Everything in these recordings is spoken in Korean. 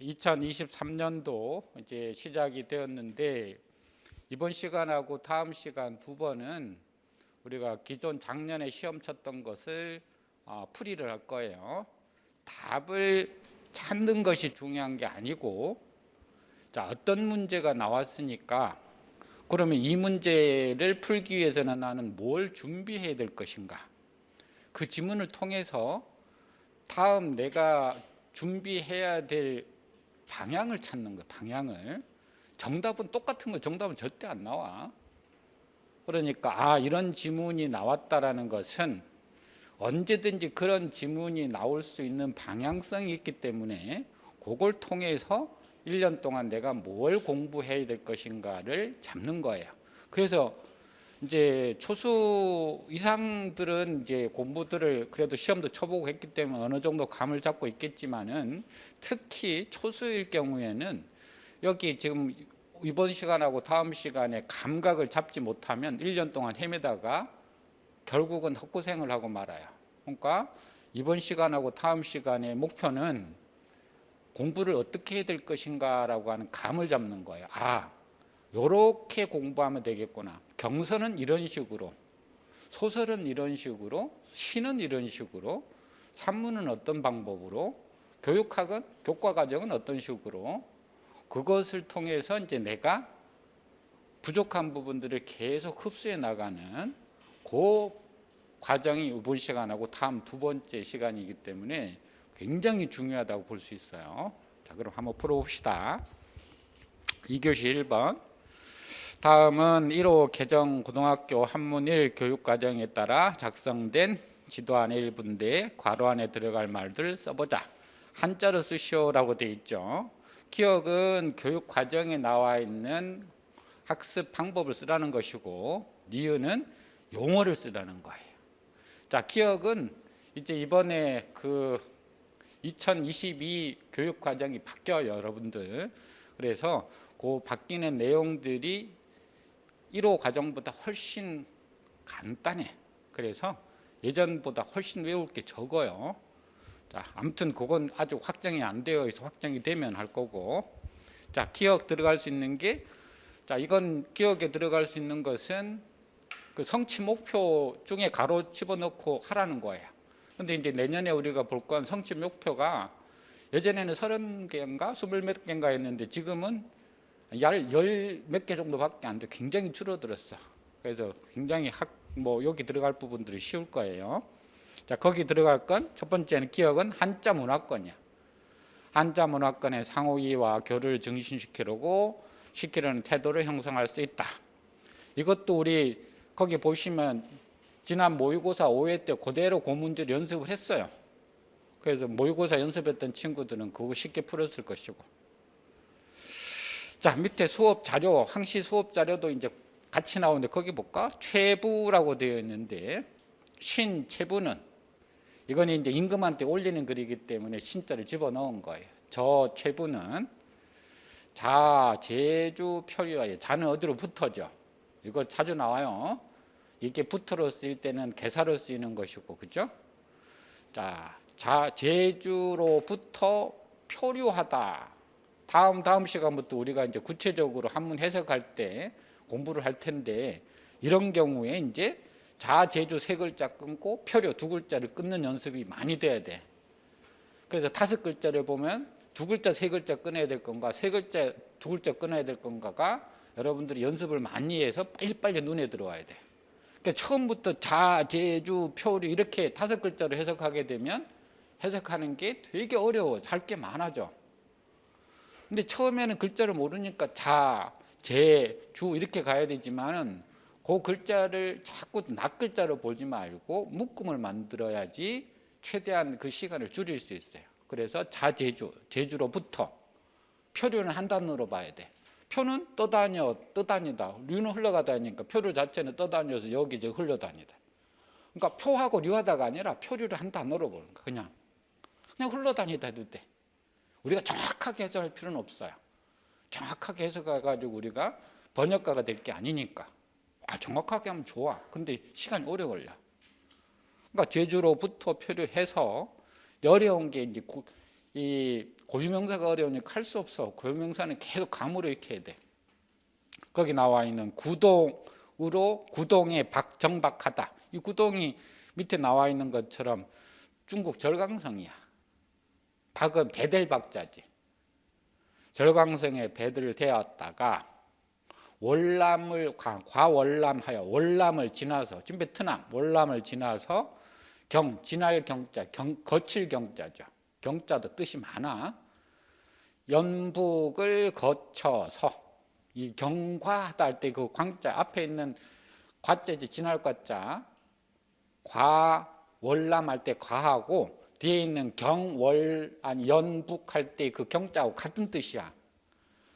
2023년도 이제 시작이 되었는데 이번 시간하고 다음 시간 두 번은 우리가 기존 작년에 시험 쳤던 것을 풀이를 할 거예요. 답을 찾는 것이 중요한 게 아니고, 자, 어떤 문제가 나왔으니까 그러면 이 문제를 풀기 위해서는 나는 뭘 준비해야 될 것인가, 그 지문을 통해서 다음 내가 준비해야 될 방향을 찾는 거예요. 방향을. 정답은 똑같은 거, 정답은 절대 안 나와. 그러니까 이런 지문이 나왔다라는 것은 언제든지 그런 지문이 나올 수 있는 방향성이 있기 때문에 그걸 통해서 1년 동안 내가 뭘 공부해야 될 것인가를 잡는 거예요. 그래서 이제 초수 이상들은 이제 공부들을 그래도 시험도 쳐보고 했기 때문에 어느 정도 감을 잡고 있겠지만은, 특히 초수일 경우에는 여기 지금 이번 시간하고 다음 시간에 감각을 잡지 못하면 1년 동안 헤매다가 결국은 헛고생을 하고 말아요. 그러니까 이번 시간하고 다음 시간의 목표는 공부를 어떻게 해야 될 것인가라고 하는 감을 잡는 거예요. 요렇게 공부하면 되겠구나. 경서는 이런 식으로, 소설은 이런 식으로, 시는 이런 식으로, 산문은 어떤 방법으로, 교육학은, 교과과정은 어떤 식으로, 그것을 통해서 이제 내가 부족한 부분들을 계속 흡수해 나가는 그 과정이 이번 시간하고 다음 두 번째 시간이기 때문에 굉장히 중요하다고 볼 수 있어요. 자, 그럼 한번 풀어봅시다. 2교시 1번. 다음은 1호 개정 고등학교 한문 1 교육과정에 따라 작성된 지도안의 일부인데 괄호 안에 들어갈 말들 써보자. 한자로 쓰시오라고 되어 있죠. 기억은 교육과정에 나와 있는 학습 방법을 쓰라는 것이고, 니은은 용어를 쓰라는 거예요. 자, 기억은 이제 이번에 그 2022 교육과정이 바뀌어요, 여러분들. 그래서 그 바뀌는 내용들이 1호 과정보다 훨씬 간단해. 그래서 예전보다 훨씬 외울 게 적어요. 자, 아무튼 그건 아직 확정이 안 되어 있어. 확정이 되면 할 거고. 자, 기억 들어갈 수 있는 게, 자, 이건 기억에 들어갈 수 있는 것은 그 성취 목표 중에 가로 집어넣고 하라는 거예요. 근데 이제 내년에 우리가 볼 건 성취 목표가 예전에는 30개인가 20몇 개인가 했는데 지금은 10몇 개 정도밖에 안 돼. 굉장히 줄어들었어. 그래서 굉장히 여기 들어갈 부분들이 쉬울 거예요. 자, 거기 들어갈 건 첫 번째는 기억은 한자 문화권이야. 한자 문화권의 상호이해와 교류를 증진시키려고 시키려는 태도를 형성할 수 있다. 이것도 우리 거기 보시면 지난 모의고사 5회 때 그대로 그 문제를 연습을 했어요. 그래서 모의고사 연습했던 친구들은 그거 쉽게 풀었을 것이고. 자, 밑에 수업 자료, 항시 수업 자료도 이제 같이 나오는데 거기 볼까? 최부라고 되어 있는데, 신최부는 이건 이제 임금한테 올리는 글이기 때문에 신자를 집어넣은 거예요. 저 최부는 자, 제주, 표류하여. 자는 어디로 붙어져? 이거 자주 나와요. 이게 붙어로 쓰일 때는 개사로 쓰이는 것이고, 그죠? 자, 제주로부터 표류하다. 다음 시간부터 우리가 이제 구체적으로 한문 해석할 때 공부를 할 텐데, 이런 경우에 이제 자, 제주 세 글자 끊고 표류 두 글자를 끊는 연습이 많이 돼야 돼. 그래서 5글자를 보면 두 글자, 세 글자 끊어야 될 건가, 세 글자, 두 글자 끊어야 될 건가가 여러분들이 연습을 많이 해서 빨리빨리 눈에 들어와야 돼. 그러니까 처음부터 자, 제주, 표류 이렇게 5글자로 해석하게 되면 해석하는 게 되게 어려워. 할 게 많아져. 근데 처음에는 글자를 모르니까 자, 제, 주 이렇게 가야 되지만은 그 글자를 자꾸 낱글자로 보지 말고 묶음을 만들어야지 최대한 그 시간을 줄일 수 있어요. 그래서 자, 제주, 제주로부터. 표류는 한 단어로 봐야 돼. 표는 떠다녀, 떠다니다. 류는 흘러가다니까 표류 자체는 떠다녀서 여기저기 흘러다니다. 그러니까 표하고 류하다가 아니라 표류를 한 단어로 보는 거야. 그냥 흘러다니다 해도 돼. 우리가 정확하게 해석할 필요는 없어요. 정확하게 해석해가지고 우리가 번역가가 될 게 아니니까. 정확하게 하면 좋아. 근데 시간이 오래 걸려. 그러니까 제주로부터 표류해서 어려운 게 이제 이 고유명사가 어려우니까 할 수 없어. 고유명사는 계속 감으로 익혀야 돼. 거기 나와 있는 구동으로 구동에 정박하다. 이 구동이 밑에 나와 있는 것처럼 중국 절강성이야. 박은 배델박자지. 절강성에 배들을 대었다가 월남을 과월남하여 월남을 지나서 지금 베트남 월남을 지나서 지날 경자 거칠 경자죠. 경자도 뜻이 많아. 연북을 거쳐서 이 경과하다 할 때 그 광자 앞에 있는 과자지 지날 과자 과월남 할 때 과하고 뒤에 있는 연북 할 때 그 경자하고 같은 뜻이야.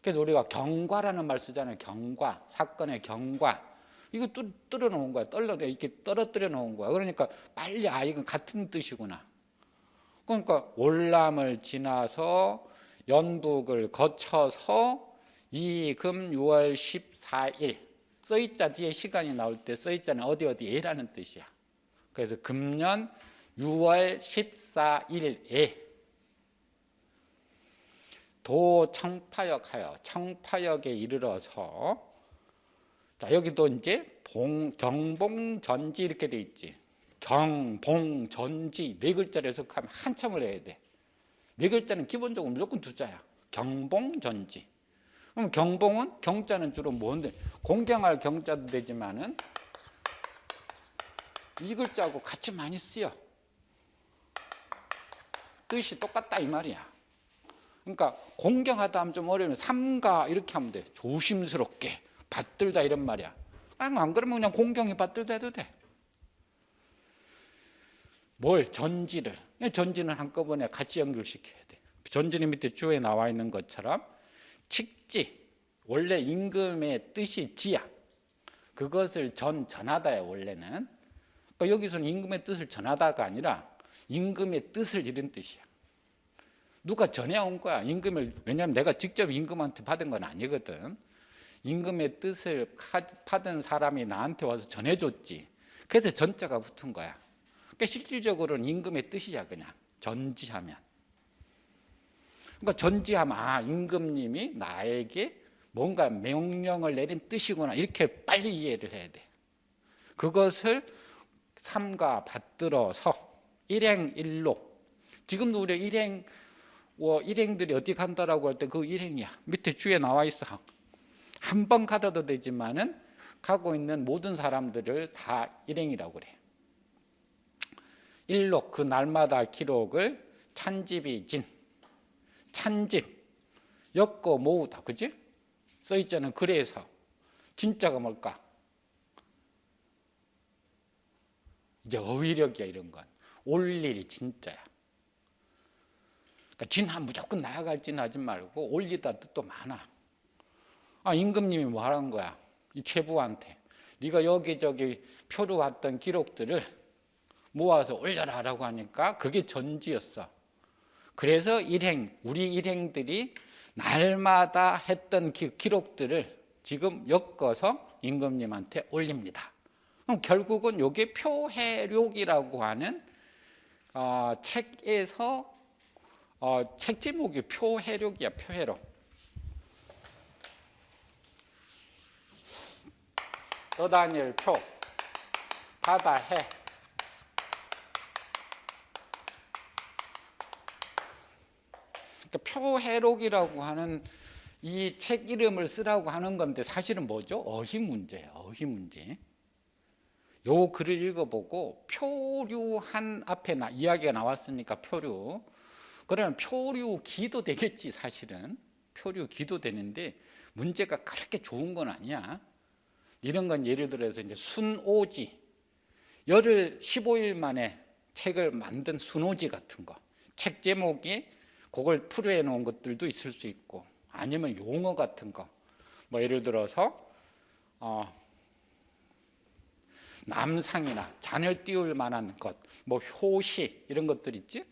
그래서 우리가 경과라는 말 쓰잖아요. 경과, 사건의 경과. 이거 뚫어 놓은 거야. 이렇게 떨어뜨려 놓은 거야. 그러니까 빨리 이건 같은 뜻이구나. 그러니까 월남을 지나서 연북을 거쳐서 이금 6월 14일 써있자 뒤에 시간이 나올 때 써있자는 어디에라는 뜻이야. 그래서 금년 6월 14일에 도 청파역하여 청파역에 이르러서 자 여기도 이제 경봉전지 이렇게 돼 있지. 경봉전지 네 글자를 해석하면 한참을 해야 돼. 네 글자는 기본적으로 무조건 두 자야. 경봉전지. 그럼 경봉은 경자는 주로 뭔데? 공경할 경자도 되지만은 이 글자하고 같이 많이 쓰여. 뜻이 똑같다 이 말이야. 그러니까 공경하다 하면 좀 어려우면 삼가 이렇게 하면 돼. 조심스럽게 받들다 이런 말이야. 안 그러면 그냥 공경이 받들다 해도 돼. 뭘? 전지를. 전지는 한꺼번에 같이 연결시켜야 돼. 전지는 밑에 주에 나와 있는 것처럼 칙지, 원래 임금의 뜻이 지야. 그것을 전하다야 원래는. 그러니까 여기서는 임금의 뜻을 전하다가 아니라 임금의 뜻을 이런 뜻이야. 누가 전해온 거야. 임금을. 왜냐하면 내가 직접 임금한테 받은 건 아니거든. 임금의 뜻을 받은 사람이 나한테 와서 전해줬지. 그래서 전자가 붙은 거야. 그러니까 실질적으로는 임금의 뜻이야. 그냥 전지하면. 그러니까 전지하면 임금님이 나에게 뭔가 명령을 내린 뜻이구나. 이렇게 빨리 이해를 해야 돼. 그것을 삼가 받들어서 일행일로. 지금도 우리 일행들이 어디 간다라고 할 때 그 일행이야. 밑에 주에 나와 있어. 한 번 가도 되지만은 가고 있는 모든 사람들을 다 일행이라고 그래. 일록 그 날마다 기록을 찬집이 진. 찬집 엮어 모으다. 그지? 써있잖아요. 그래서 진짜가 뭘까? 이제 어휘력이야. 이런 건 올 일이 진짜야. 그러니까 진한 무조건 나아갈 진 하지 말고 올리다 뜻도 많아. 임금님이 뭐 하는 거야? 이 최부한테 네가 여기저기 표류했던 기록들을 모아서 올려라 라고 하니까 그게 전지였어. 그래서 우리 일행들이 날마다 했던 기록들을 지금 엮어서 임금님한테 올립니다. 그럼 결국은 이게 표해록이라고 하는 책에서 책 제목이 표해록이야. 표해록. 떠다닐 표, 바다 해. 그러니까 표해록이라고 하는 이 책 이름을 쓰라고 하는 건데 사실은 뭐죠? 어휘 문제예요. 어휘 문제. 요 글을 읽어보고 표류한 앞에 이야기가 나왔으니까 표류. 그러면 표류기도 되겠지 사실은. 표류기도 되는데 문제가 그렇게 좋은 건 아니야. 이런 건 예를 들어서 이제 순오지, 열흘 15일 만에 책을 만든 순오지 같은 거. 책 제목이 그걸 풀이해 놓은 것들도 있을 수 있고, 아니면 용어 같은 거. 뭐 예를 들어서 남상이나 잔을 띄울 만한 것, 뭐 효시 이런 것들 있지?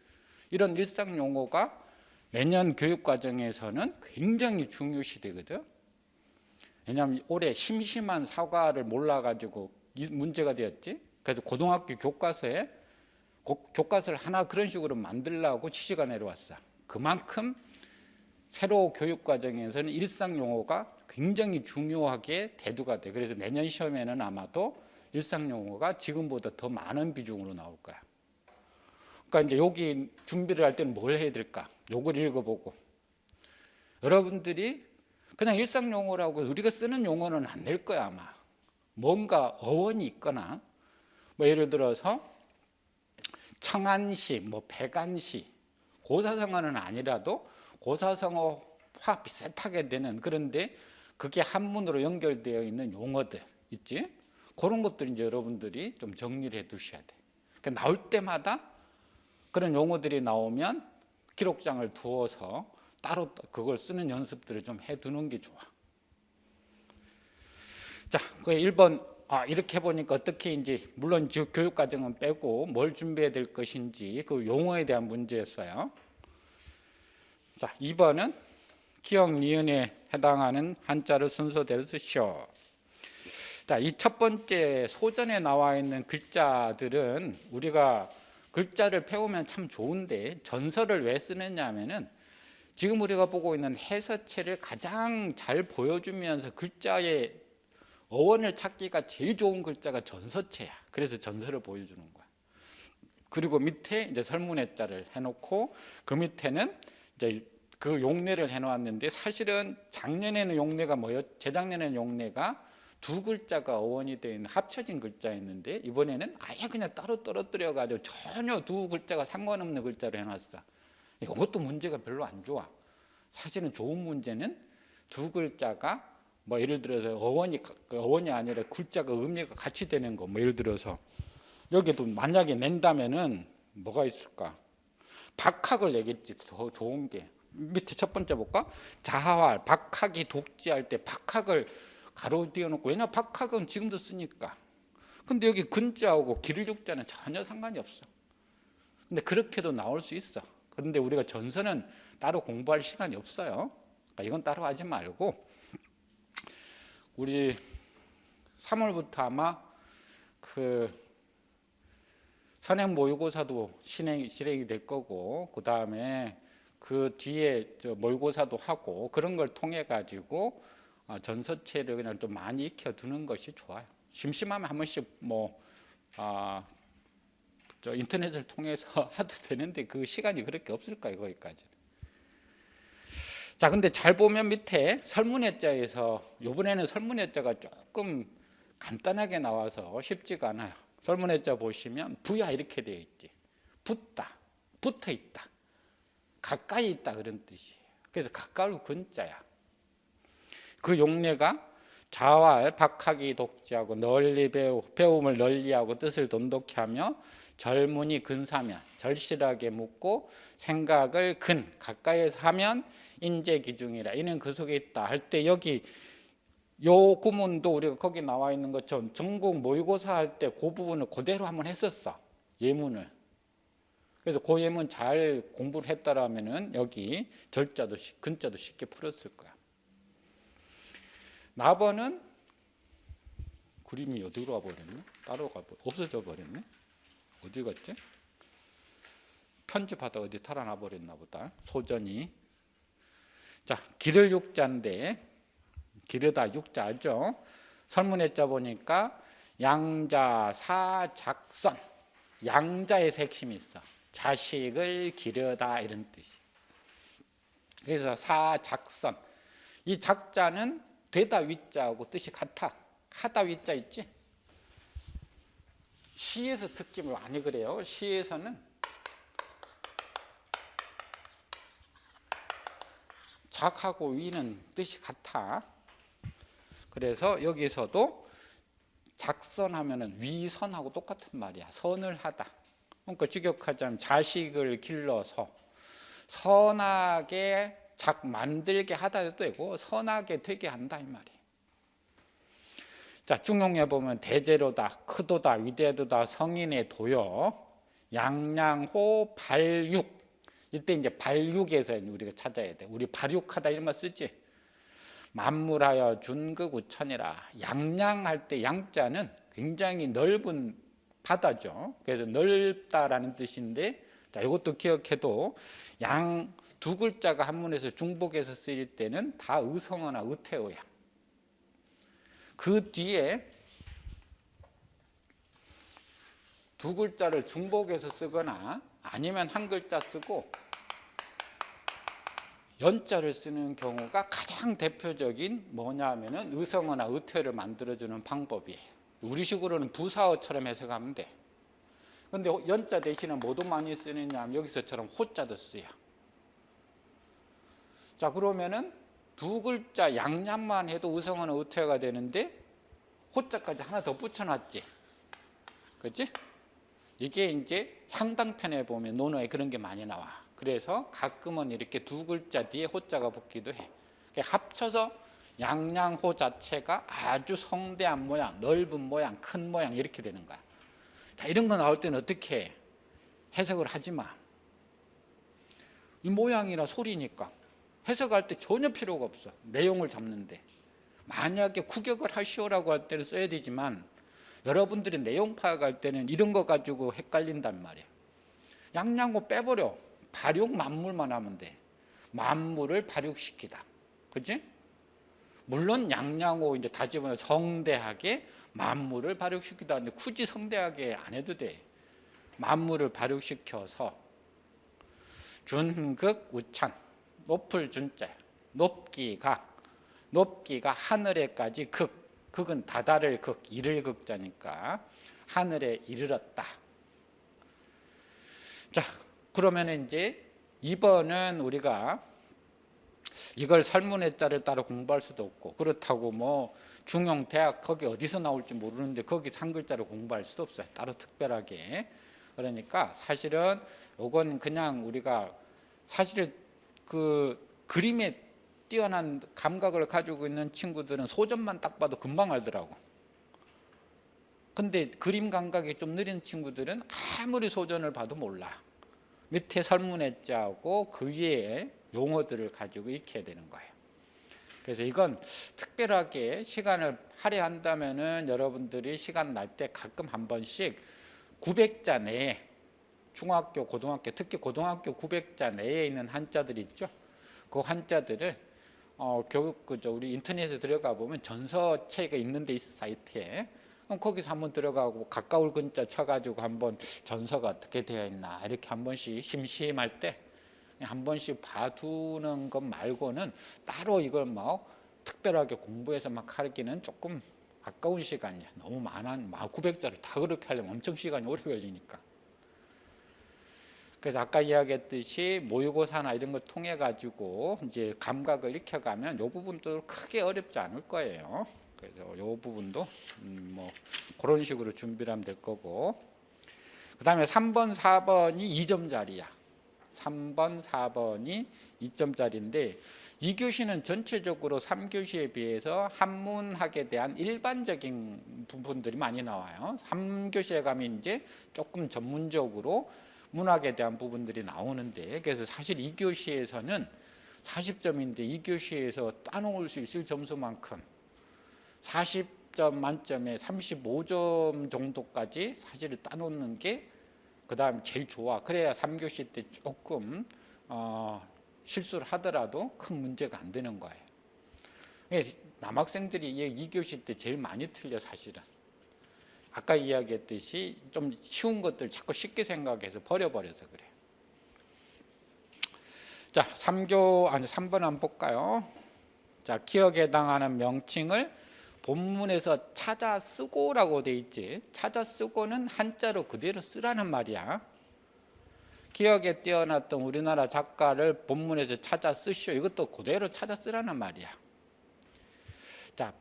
이런 일상 용어가 내년 교육 과정에서는 굉장히 중요시 되거든. 왜냐하면 올해 심심한 사과를 몰라가지고 문제가 되었지. 그래서 고등학교 교과서를 하나 그런 식으로 만들려고 지시가 내려왔어. 그만큼 세로 교육 과정에서는 일상 용어가 굉장히 중요하게 대두가 돼. 그래서 내년 시험에는 아마도 일상 용어가 지금보다 더 많은 비중으로 나올 거야. 그러니까 이제 여기 준비를 할 때는 뭘 해야 될까? 요걸 읽어보고 여러분들이 그냥 일상 용어라고 우리가 쓰는 용어는 안 낼 거야 아마. 뭔가 어원이 있거나 뭐 예를 들어서 청안시, 뭐 백안시, 고사성어는 아니라도 고사성어와 비슷하게 되는 그런데 그게 한문으로 연결되어 있는 용어들 있지? 그런 것들 이제 여러분들이 좀 정리를 해 두셔야 돼. 그러니까 나올 때마다 그런 용어들이 나오면 기록장을 두어서 따로 그걸 쓰는 연습들을 좀 해두는 게 좋아. 자, 그 1번 이렇게 해보니까 어떻게 이제 물론 교육 과정은 빼고 뭘 준비해야 될 것인지 그 용어에 대한 문제였어요. 자, 2번은 기역 니은에 해당하는 한자를 순서대로 쓰시오. 자, 이 첫 번째 소전에 나와 있는 글자들은 우리가 글자를 배우면 참 좋은데 전설을 왜 쓰느냐 하면은 지금 우리가 보고 있는 해서체를 가장 잘 보여주면서 글자의 어원을 찾기가 제일 좋은 글자가 전서체야. 그래서 전설을 보여주는 거야. 그리고 밑에 이제 설문해자를 해놓고 그 밑에는 이제 그 용례를 해놓았는데 사실은 작년에는 용례가 재작년에는 용례가 두 글자가 어원이 되어 있는 합쳐진 글자였는데 이번에는 아예 그냥 따로 떨어뜨려 가지고 전혀 두 글자가 상관없는 글자로 해놨어. 이것도 문제가 별로 안 좋아. 사실은 좋은 문제는 두 글자가 뭐 예를 들어서 어원이 아니라 글자가 의미가 같이 되는 거. 뭐 예를 들어서 여기도 만약에 낸다면은 뭐가 있을까? 박학을 내겠지. 더 좋은 게 밑에 첫 번째 볼까? 자하왈 박학이 독지할 때 박학을 가로 띄워놓고 왜냐 박학은 지금도 쓰니까. 근데 여기 근자하고 기를 육자는 전혀 상관이 없어. 근데 그렇게도 나올 수 있어. 그런데 우리가 전서는 따로 공부할 시간이 없어요. 그러니까 이건 따로 하지 말고 우리 3월부터 아마 그 선행 모의고사도 실행이 될 거고 그 다음에 그 뒤에 모의고사도 하고 그런 걸 통해 가지고 전서체를 그냥 좀 많이 익혀두는 것이 좋아요. 심심하면 한 번씩 인터넷을 통해서 해도 되는데 그 시간이 그렇게 없을 거예요. 거기까지. 자, 근데 잘 보면 밑에 설문해자에서 이번에는 설문해자가 조금 간단하게 나와서 쉽지가 않아요. 설문해자 보시면 부야 이렇게 되어 있지. 붙다, 붙어 있다, 가까이 있다 그런 뜻이에요. 그래서 가까울 근자야. 그 용례가 자활 박하기 독지하고 널리 배움을 널리하고 뜻을 돈독히 하며 절문이 근사면 절실하게 묻고 생각을 가까이에서 하면 인재기중이라. 이는 그 속에 있다 할 때 여기 요 구문도 우리가 거기 나와 있는 것처럼 전국 모의고사 할 때 그 부분을 그대로 한번 했었어. 예문을. 그래서 그 예문 잘 공부를 했다라면은 여기 절자도 근자도 쉽게 풀었을 거야. 나번은 그림이 어디로 가버렸네? 따로 없어져 버렸네. 어디 갔지? 편집하다 어디 탈아나 버렸나 보다. 소전이. 자, 기를 육자인데 기르다 육자죠. 설문해자 보니까 양자 사작선. 양자에서 핵심이 있어. 자식을 기르다 이런 뜻이. 그래서 사작선. 이 작자는 되다 위자하고 뜻이 같아. 하다 위자 있지? 시에서 특히 많이 그래요. 시에서는 작하고 위는 뜻이 같아. 그래서 여기서도 작선하면은 위선하고 똑같은 말이야. 선을 하다. 그러니까 직역하자면 자식을 길러서 선하게 만들게 하다도 되고 선하게 되게 한다 이 말이에요. 자, 중용에 보면 대제로다, 크도다, 위대도다, 성인의 도요, 양양호 발육. 이때 이제 발육에서 우리가 찾아야 돼. 우리 발육하다 이런 말 쓰지. 만물하여 준극우천이라. 양양할 때 양자는 굉장히 넓은 바다죠. 그래서 넓다라는 뜻인데, 자, 이것도 기억해도 두 글자가 한문에서 중복해서 쓰일 때는 다 의성어나 의태어야. 그 뒤에 두 글자를 중복해서 쓰거나 아니면 한 글자 쓰고 연자를 쓰는 경우가 가장 대표적인 뭐냐 하면은 의성어나 의태어를 만들어주는 방법이에요. 우리식으로는 부사어처럼 해석하면 돼. 근데 연자 대신에 뭐도 많이 쓰느냐 하면 여기서처럼 호자도 쓰여. 자, 그러면은 두 글자 양념만 해도 의성어나 의태어가 되는데 호자까지 하나 더 붙여놨지. 그렇지? 이게 이제 향당편에 보면 논어에 그런 게 많이 나와. 그래서 가끔은 이렇게 두 글자 뒤에 호자가 붙기도 해. 합쳐서 양양호 자체가 아주 성대한 모양, 넓은 모양, 큰 모양 이렇게 되는 거야. 자, 이런 거 나올 때는 어떻게 해? 해석을 하지 마. 이 모양이나 소리니까 해석할 때 전혀 필요가 없어. 내용을 잡는데. 만약에 구격을 하시오라고 할 때는 써야 되지만 여러분들이 내용 파악할 때는 이런 거 가지고 헷갈린단 말이야. 양양호 빼버려. 발육 만물만 하면 돼. 만물을 발육시키다. 그치? 물론 양양호 이제 다 집어넣어 성대하게 만물을 발육시키다 하는데 굳이 성대하게 안 해도 돼. 만물을 발육시켜서 준극 우찬 높을 준자 높기가 하늘에까지 극은 다다를 극 이를 극자니까 하늘에 이르렀다. 자, 그러면 이제 2번은 우리가 이걸 설문해자를 따로 공부할 수도 없고 그렇다고 뭐 중용 대학 거기 어디서 나올지 모르는데 거기 한 글자로 공부할 수도 없어요. 따로 특별하게. 그러니까 사실은 이건 그냥 우리가 사실 그 그림에 뛰어난 감각을 가지고 있는 친구들은 소점만 딱 봐도 금방 알더라고. 근데 그림 감각이 좀 느린 친구들은 아무리 소전을 봐도 몰라. 밑에 설문해자하고 그 위에 용어들을 가지고 익혀야 되는 거예요. 그래서 이건 특별하게 시간을 할애한다면은 여러분들이 시간 날 때 가끔 한 번씩 900자 내에 중학교, 고등학교, 특히 고등학교 900자 내에 있는 한자들 있죠. 그 한자들을 교육 우리 인터넷에 들어가 보면 전서체가 있는 데 있어 사이트에. 그럼 거기서 한번 들어가고 가까울 근자 쳐가지고 한번 전서가 어떻게 되어 있나 이렇게 한 번씩 심심할 때 한 번씩 봐두는 것 말고는 따로 이걸 뭐 특별하게 공부해서 막 하기는 조금 아까운 시간이야. 너무 많아. 900자를 다 그렇게 하려면 엄청 시간이 오래 걸리니까. 그래서 아까 이야기했듯이 모의고사나 이런 걸 통해 가지고 이제 감각을 익혀가면 이 부분도 크게 어렵지 않을 거예요. 그래서 이 부분도 뭐 그런 식으로 준비를 하면 될 거고. 그 다음에 3번, 4번이 2점짜리야. 3번, 4번이 2점짜리인데 2교시는 전체적으로 3교시에 비해서 한문학에 대한 일반적인 부분들이 많이 나와요. 3교시에 가면 이제 조금 전문적으로 문학에 대한 부분들이 나오는데 그래서 사실 2교시에서는 40점인데 2교시에서 따놓을 수 있을 점수만큼 40점 만점에 35점 정도까지 사실을 따놓는 게 그 다음 제일 좋아. 그래야 3교시 때 조금 실수를 하더라도 큰 문제가 안 되는 거예요. 남학생들이 2교시 때 제일 많이 틀려 사실은. 아까 이야기했듯이 좀 쉬운 것들 자꾸 쉽게 생각해서 버려버려서 그래요. 자, 3번 한번 볼까요? 자, 기억에 해당하는 명칭을 본문에서 찾아 쓰고라고 돼 있지. 찾아 쓰고는 한자로 그대로 쓰라는 말이야. 기억에 뛰어났던 우리나라 작가를 본문에서 찾아 쓰시오. 이것도 그대로 찾아 쓰라는 말이야. 자,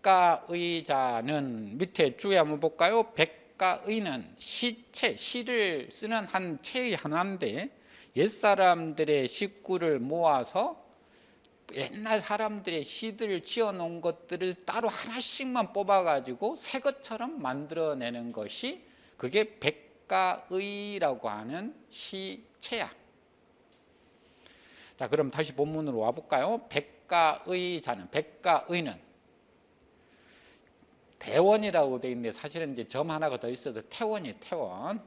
백가의자는 밑에 주에 한번 볼까요? 백가의는 시체, 시를 쓰는 한 체의 하나인데 옛사람들의 식구를 모아서 옛날 사람들의 시들을 지어놓은 것들을 따로 하나씩만 뽑아가지고 새 것처럼 만들어내는 것이 그게 백가의라고 하는 시체야. 자, 그럼 다시 본문으로 와볼까요? 백가의자는, 백가의는 대원이라고 되어 있는데 사실은 이제 점 하나가 더 있어서 태원이 태원.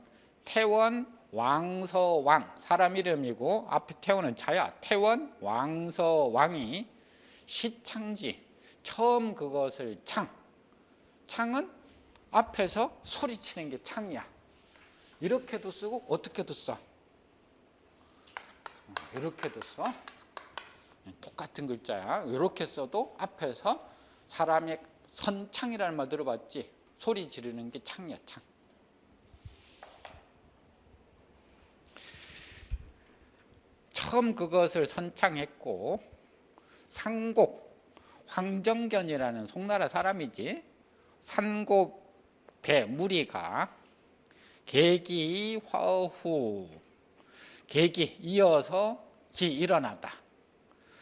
태원 왕서왕 사람 이름이고 앞에 태원은 자야. 태원 왕서왕이 시창지 처음 그것을 창은 앞에서 소리치는 게 창이야. 이렇게도 쓰고 어떻게도 써. 이렇게도 써. 똑같은 글자야. 이렇게 써도 앞에서 사람의 선창이라는 말 들어봤지? 소리 지르는 게 창이야, 창. 처음 그것을 선창했고 상곡, 황정견이라는 송나라 사람이지. 산곡대 무리가 계기 화후, 계기 이어서 기 일어나다.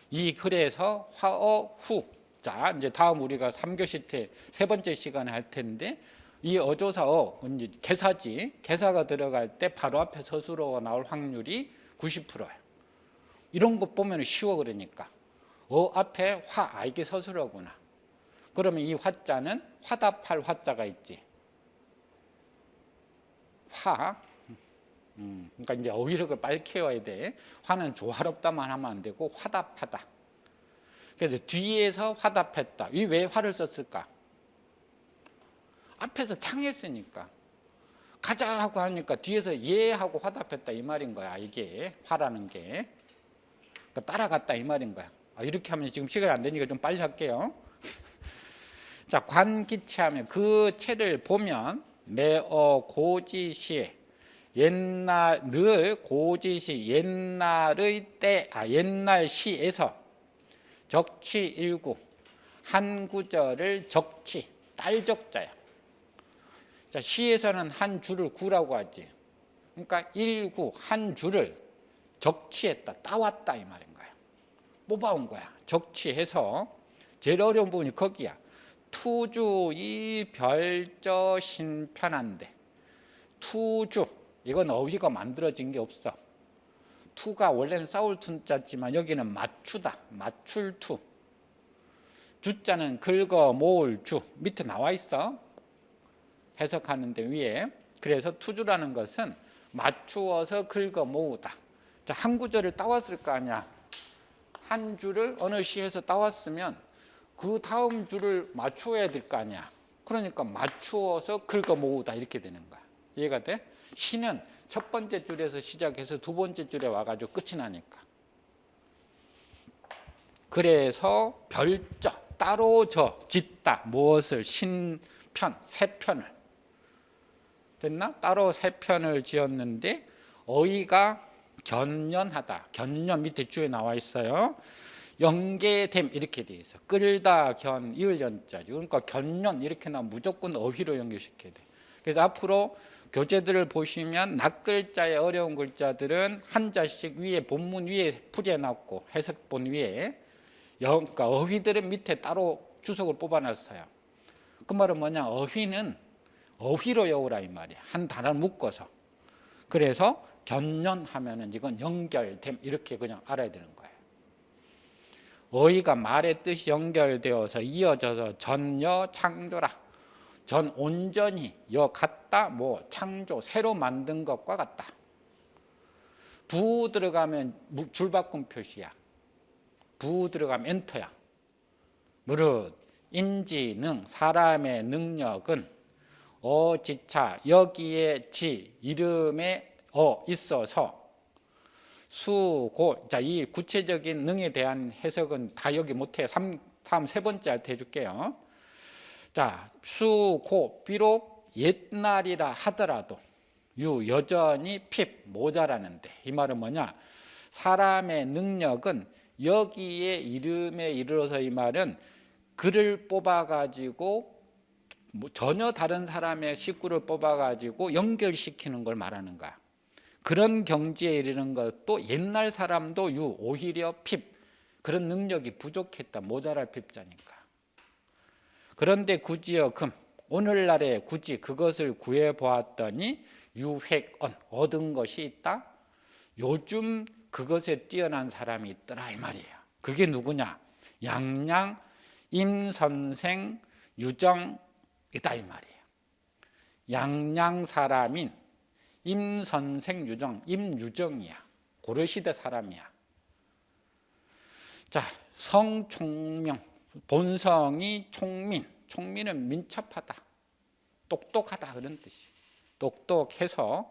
이 글에서 화어후. 자, 이제 다음 우리가 3교시 때 세 번째 시간에 할 텐데 이 어조사 이제 개사지. 개사가 들어갈 때 바로 앞에 서술어가 나올 확률이 90%예요. 이런 거 보면 쉬워. 그러니까 앞에 이게 서술어구나. 그러면 이 화자는 화답할 화자가 있지. 그러니까 이제 어휘력을 빨리 키워야 돼. 화는 조화롭다만 하면 안 되고 화답하다. 그래서 뒤에서 화답했다. 이 왜 화를 썼을까? 앞에서 창했으니까. 가자 하고 하니까 뒤에서 예 하고 화답했다 이 말인 거야. 이게 화라는 게. 그러니까 따라갔다 이 말인 거야. 이렇게 하면 지금 시간이 안 되니까 좀 빨리 할게요. 자, 관기체하면 그 체를 보면 매어 고지시에 늘 고지시 옛날의 때 옛날 시에서 적취 일구 한 구절을 적취 딸적자야. 자, 시에서는 한 줄을 구라고 하지. 그러니까 일구 한 줄을 적취했다 따왔다 이 말인 거야. 뽑아온 거야. 적취해서 제일 어려운 부분이 거기야. 투주 이 별저 신편한데. 투주 이건 어휘가 만들어진 게 없어. 투가 원래는 싸울 투자지만 여기는 맞추다. 맞출 투. 주자는 긁어 모을 주. 밑에 나와 있어. 해석하는데 위에. 그래서 투주라는 것은 맞추어서 긁어 모으다. 자, 한 구절을 따왔을 거 아니야. 한 줄을 어느 시에서 따왔으면 그 다음 줄을 맞추어야 될 거 아니야. 그러니까 맞추어서 긁어 모으다 이렇게 되는 거야. 이해가 돼? 시는 첫 번째 줄에서 시작해서 두 번째 줄에 와가지고 끝이 나니까. 그래서 별저 따로 짓다 무엇을 신편 세 편을 됐나? 따로 세 편을 지었는데 어휘가 견연하다. 견연 밑에 줄에 나와 있어요. 연계됨 이렇게 돼 있어. 끌다 견 이을 연자지. 그러니까 견연 이렇게 나오면 무조건 어휘로 연결시켜야 돼. 그래서 앞으로 교재들을 보시면 낱글자의 어려운 글자들은 한자씩 위에 본문 위에 풀이해놨고 해석본 위에 그러니까 어휘들은 밑에 따로 주석을 뽑아놨어요. 그 말은 뭐냐? 어휘는 어휘로 외우라 이 말이야. 한 단어를 묶어서. 그래서 견연하면은 이건 연결됨 이렇게 그냥 알아야 되는 거예요. 어휘가 말의 뜻이 연결되어서 이어져서 전여 창조라. 전 온전히 같다 뭐 창조 새로 만든 것과 같다. 부 들어가면 줄바꿈 표시야. 부 들어가면 엔터야. 무릇 인지능 사람의 능력은 지차 여기에 지 이름에 있어서 수고. 자, 이 구체적인 능에 대한 해석은 다 여기 못해. 다음 세 번째 할 때 해줄게요. 자, 수고 비록 옛날이라 하더라도 여전히 핍 모자라는데 이 말은 뭐냐? 사람의 능력은 여기에 이름에 이르러서 이 말은 그를 뽑아가지고 전혀 다른 사람의 식구를 뽑아가지고 연결시키는 걸 말하는 거야. 그런 경지에 이르는 것도 옛날 사람도 오히려 핍 그런 능력이 부족했다. 모자랄 핍자니까. 그런데 굳이여 금 오늘날에 굳이 그것을 구해보았더니 유획언 얻은 것이 있다. 요즘 그것에 뛰어난 사람이 있더라 이 말이에요. 그게 누구냐? 양양 임선생 유정이다 이 말이에요. 양양 사람인 임선생 유정, 임유정이야. 고려시대 사람이야. 자, 성총명, 본성이 총민, 총민은 민첩하다, 똑똑하다 그런 뜻이. 똑똑해서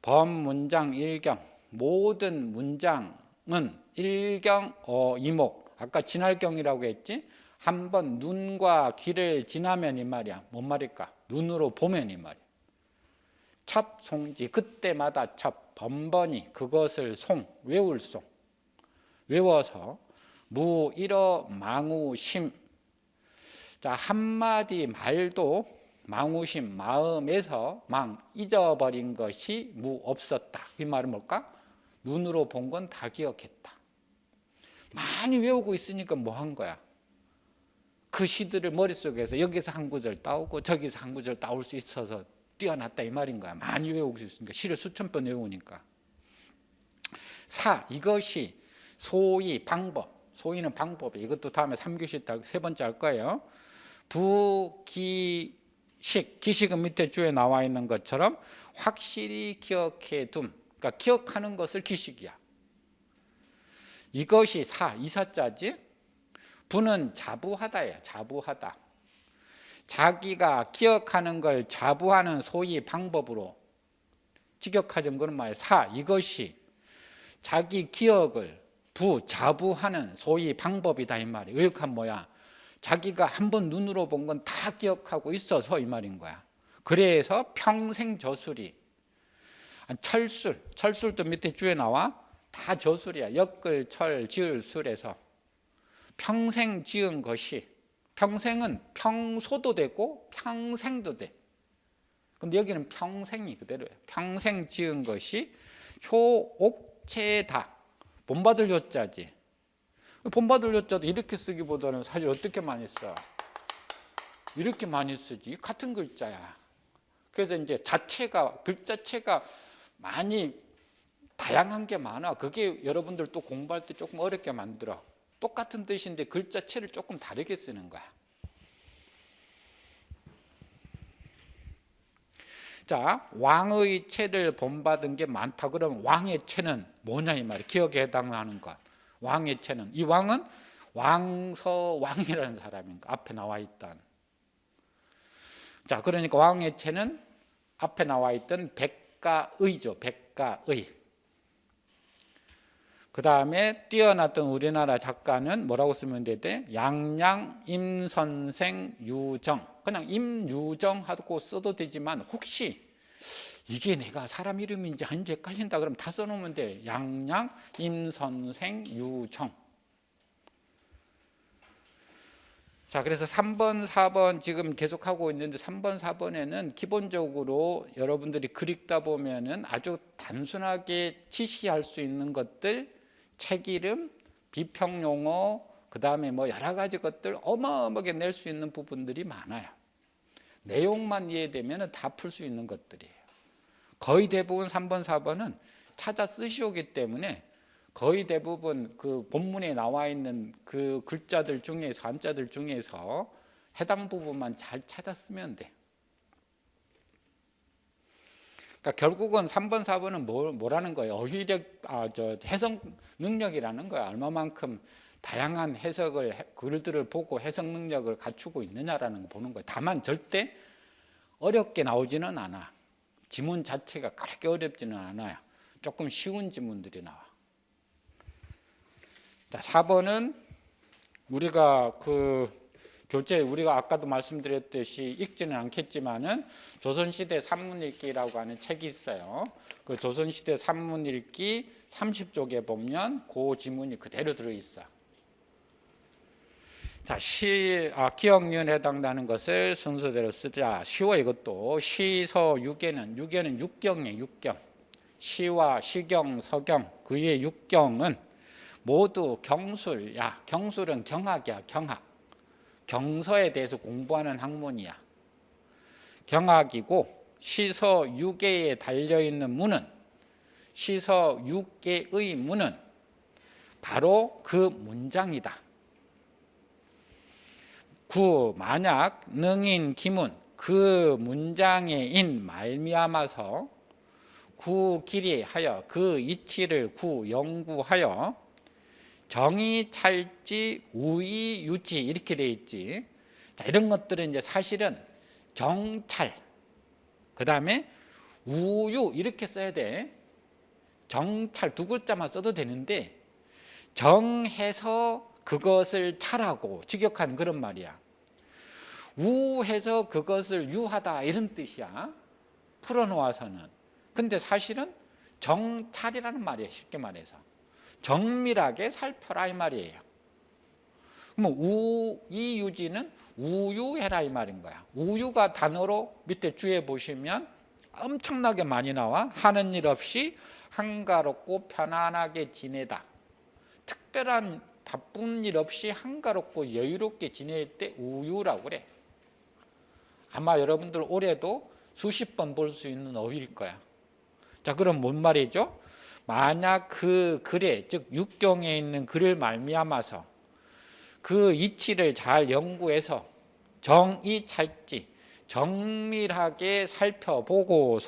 범문장 일경, 모든 문장은 일경 이목. 아까 진할경이라고 했지. 한번 눈과 귀를 지나면 이 말이야. 뭔 말일까? 눈으로 보면 이 말이야. 첩송지, 그때마다 첩, 번번이 그것을 외울 송. 외워서 무일어 망우심. 자, 한마디 말도 망우심, 마음에서 잊어버린 것이 없었다. 이 말은 뭘까? 눈으로 본 건 다 기억했다. 많이 외우고 있으니까 뭐 한 거야? 그 시들을 머릿속에서 여기서 한 구절 따오고 저기서 한 구절 따올 수 있어서 뛰어났다 이 말인 거야. 많이 외우고 있으니까, 시를 수천 번 외우니까. 이것이 소위 방법. 소위는 방법이. 이것도 다음에 3교시 세 번째 할 거예요. 부기식, 기식은 밑에 주에 나와 있는 것처럼 확실히 기억해 둠. 그러니까 기억하는 것을 기식이야. 이것이 이사자지. 부는 자부하다예요. 자부하다. 자기가 기억하는 걸 자부하는 소위 방법으로 직역하는 것은 뭐예요? 이것이 자기 기억을 자부하는 소위 방법이다 이 말이에요. 의역한 뭐야? 자기가 한번 눈으로 본 건 다 기억하고 있어서 이 말인 거야. 그래서 평생 저술이. 철술도 밑에 주에 나와. 다 저술이야. 엮을 철 지을 술에서 평생 지은 것이, 평생은 평소도 되고 평생도 돼. 근데 여기는 평생이 그대로예요. 평생 지은 것이 효옥체다. 본받을 요자지. 본받을 요자도 이렇게 쓰기보다는 사실 어떻게 많이 써? 이렇게 많이 쓰지. 같은 글자야. 그래서 이제 글자체가 많이 다양한 게 많아. 그게 여러분들 또 공부할 때 조금 어렵게 만들어. 똑같은 뜻인데 글자체를 조금 다르게 쓰는 거야. 자, 왕의 체를 본받은 게 많다. 그러면 왕의 체는 뭐냐 이 말이야. 기억에 해당하는 것. 왕의 체는, 이 왕은 왕서왕이라는 사람인가 앞에 나와 있던. 자, 그러니까 왕의 체는 앞에 나와 있던 백가의죠. 백가의. 그 다음에 뛰어났던 우리나라 작가는 뭐라고 쓰면 되대? 양양 임선생 유정. 그냥 임유정 하고 써도 되지만 혹시 이게 내가 사람 이름인지 아닌지 헷갈린다 그러면 다 써놓으면 돼. 양양 임선생 유정. 자, 그래서 3번, 4번 지금 계속하고 있는데 3번, 4번에는 기본적으로 여러분들이 글 읽다 보면은 아주 단순하게 지시할 수 있는 것들, 책 이름, 비평용어, 그 다음에 뭐 여러 가지 것들 어마어마하게 낼 수 있는 부분들이 많아요. 내용만 이해되면 다 풀 수 있는 것들이에요. 거의 대부분 3번, 4번은 찾아 쓰시오기 때문에 거의 대부분 그 본문에 나와 있는 그 글자들 중에서, 한자들 중에서 해당 부분만 잘 찾아 쓰면 돼. 그러니까 결국은 3번, 4번은 뭐라는 거예요? 어휘력, 해석 능력이라는 거야. 얼마만큼 다양한 글들을 보고 해석 능력을 갖추고 있느냐라는 거 보는 거예요. 다만 절대 어렵게 나오지는 않아. 지문 자체가 그렇게 어렵지는 않아요. 조금 쉬운 지문들이 나와. 자, 4번은 우리가 우리가 아까도 말씀드렸듯이 읽지는 않겠지만은 조선시대 산문읽기라고 하는 책이 있어요. 그 조선시대 산문읽기 30쪽에 보면 그 지문이 그대로 들어있어. 자, 기억니은에 해당되는 것을 순서대로 쓰자. 쉬워 이것도. 시서 유계는 육경이에요. 육경. 시와 시경, 서경, 그 위에 육경은 모두 경술야. 경술은 경학이야. 경학. 경서에 대해서 공부하는 학문이야. 경학이고, 시서 유계에 달려있는 문은, 시서 유계의 문은 바로 그 문장이다. 만약 능인 기문, 그 문장의 인 말미암아서 구길이하여 그 이치를 구연구하여 정의 찰지 우의 유지 이렇게 돼 있지. 자, 이런 것들은 이제 사실은 정찰, 그 다음에 우유 이렇게 써야 돼. 정찰 두 글자만 써도 되는데 정해서 그것을 찰하고 직역한 그런 말이야. 우해서 그것을 유하다 이런 뜻이야. 풀어놓아서는. 근데 사실은 정찰이라는 말이에요. 쉽게 말해서 정밀하게 살펴라 이 말이에요. 그럼 우이유지는 우유해라 이 말인 거야. 우유가 단어로 밑에 주에 보시면 엄청나게 많이 나와. 하는 일 없이 한가롭고 편안하게 지내다. 특별한 바쁜 일 없이 한가롭고 여유롭게 지낼 때 우유라고 그래. 아마 여러분들 올해도 수십 번 볼 수 있는 어휘일 거야. 자, 그럼 뭔 말이죠? 만약 그 글에, 즉 육경에 있는 글을 말미암아서 그 이치를 잘 연구해서 정의 찰지 정밀하게 살펴보고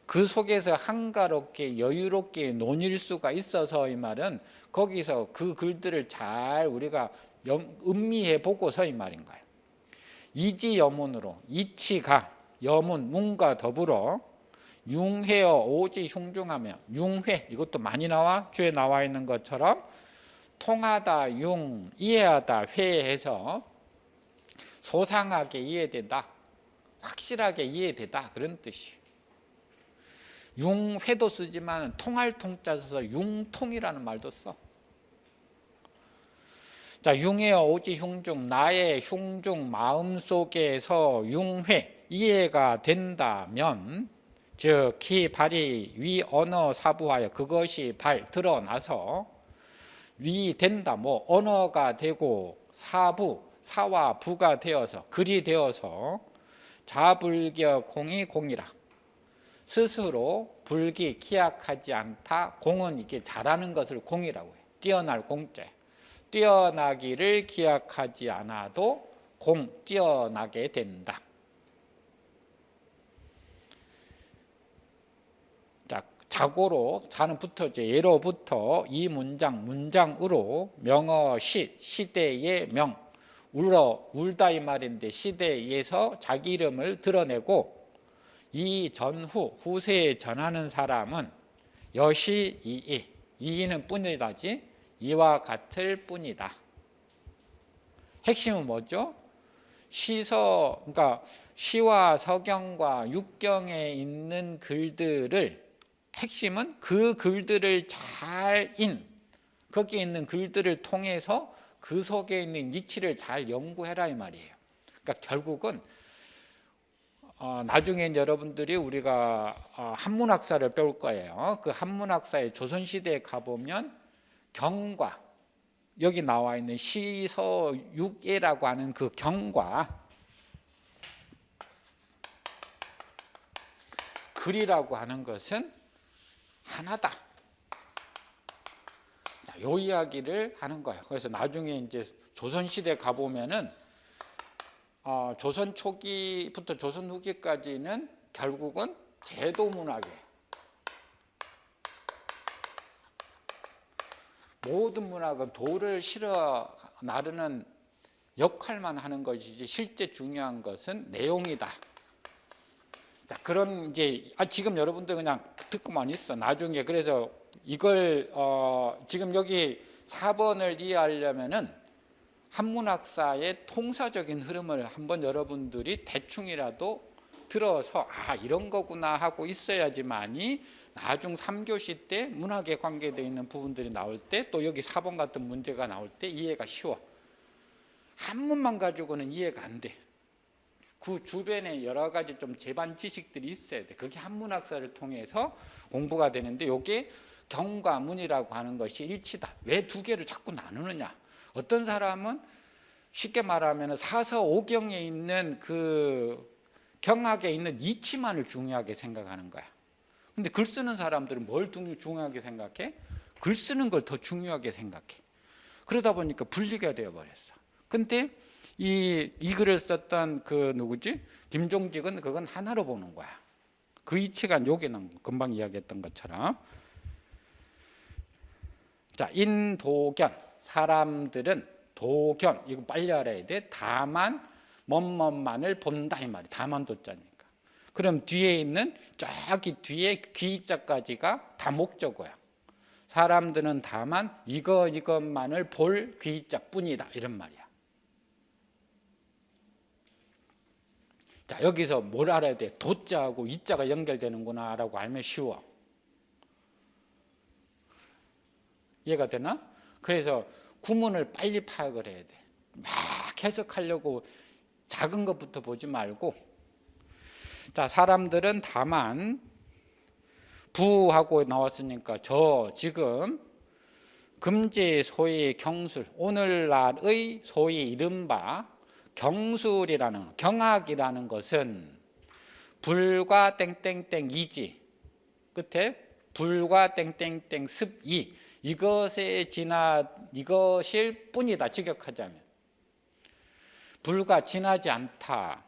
그 속에서 한가롭게 여유롭게 논일 수가 있어서 이 말은 거기서 그 글들을 잘 우리가 음미해 보고서 이 말인 거예요. 이지여문으로 이치가 여문 문과 더불어 융회어 오지 흉중하며 융회 이것도 많이 나와 주에 나와 있는 것처럼 통하다 이해하다 회해서 소상하게 이해된다 확실하게 이해되다 그런 뜻이에요. 융회도 쓰지만 통할 통자 써서 융통이라는 말도 써. 자, 융회어 오지 흉중 나의 흉중 마음속에서 융회 이해가 된다면 즉 기 발이 위 언어 사부하여 그것이 발 드러나서 위 된다 뭐 언어가 되고 사부 사와 부가 되어서 글이 되어서 자불교 공이 공이라 스스로 불기 기약하지 않다. 공은 이게 잘하는 것을 공이라고 해요. 뛰어날 공자. 뛰어나기를 기약하지 않아도 뛰어나게 된다. 자, 자고로 자는 붙어져 예로부터 이 문장으로 명어 시대의 명 울다 이 말인데 시대에서 자기 이름을 드러내고 이 전후 후세에 전하는 사람은 여시 이는 뿐이다지 이와 같을 뿐이다. 핵심은 뭐죠? 그러니까 시와 서경과 육경에 있는 글들을 핵심은 그 글들을 거기에 있는 글들을 통해서 그 속에 있는 이치를 잘 연구해라 이 말이에요. 그러니까 결국은 나중에 여러분들이 우리가 한문학사를 배울 거예요. 그 한문학사의 조선시대에 가보면 경과 여기 나와 있는 시서육예라고 하는 그 경과 글이라고 하는 것은 하나다. 자, 요 이야기를 하는 거예요. 그래서 나중에 이제 조선시대 가보면은 조선 초기부터 조선 후기까지는 결국은 제도문학에 모든 문학은 도를 실어 나르는 역할만 하는 것이지 실제 중요한 것은 내용이다. 자, 그런 이제 지금 여러분들 그냥 듣고만 있어. 나중에 그래서 이걸 지금 여기 4번을 이해하려면은 한문학사의 통사적인 흐름을 한번 여러분들이 대충이라도 들어서 이런 거구나 하고 있어야지만이 나중 3교시 때 문학에 관계되어 있는 부분들이 나올 때 또 여기 4번 같은 문제가 나올 때 이해가 쉬워. 한문만 가지고는 이해가 안 돼. 그 주변에 여러 가지 좀 제반 지식들이 있어야 돼. 그게 한문학사를 통해서 공부가 되는데 이게 경과 문이라고 하는 것이 일치다. 왜 두 개를 자꾸 나누느냐. 어떤 사람은 쉽게 말하면 사서오경에 있는 그 경학에 있는 이치만을 중요하게 생각하는 거야. 근데 글 쓰는 사람들은 뭘 중요하게 생각해? 글 쓰는 걸 더 중요하게 생각해. 그러다 보니까 분리가 되어버렸어. 근데 이 글을 썼던 그 누구지? 김종직은 그건 하나로 보는 거야. 그 이치가 여기는 금방 이야기했던 것처럼. 자, 인도견. 사람들은 도견. 이거 빨리 알아야 돼. 다만 뭐뭐만을 본다 이 말이. 다만 도자니까. 그럼 뒤에 있는 저기 뒤에 귀자까지가 다 목적어야. 사람들은 다만 이것만을 볼 귀자뿐이다 이런 말이야. 자, 여기서 뭘 알아야 돼? 도자하고 이자가 연결되는구나 라고 알면 쉬워. 이해가 되나? 그래서 구문을 빨리 파악을 해야 돼. 막 해석하려고 작은 것부터 보지 말고. 자, 사람들은 다만 부하고 나왔으니까 저 지금 금지 소위 경술, 오늘날의 소위 이른바 경술이라는, 경학이라는 것은 불과 땡땡땡이지, 끝에 불과 땡땡땡 습이, 이것에 이것일 뿐이다. 직역하자면 불과 지나지 않다.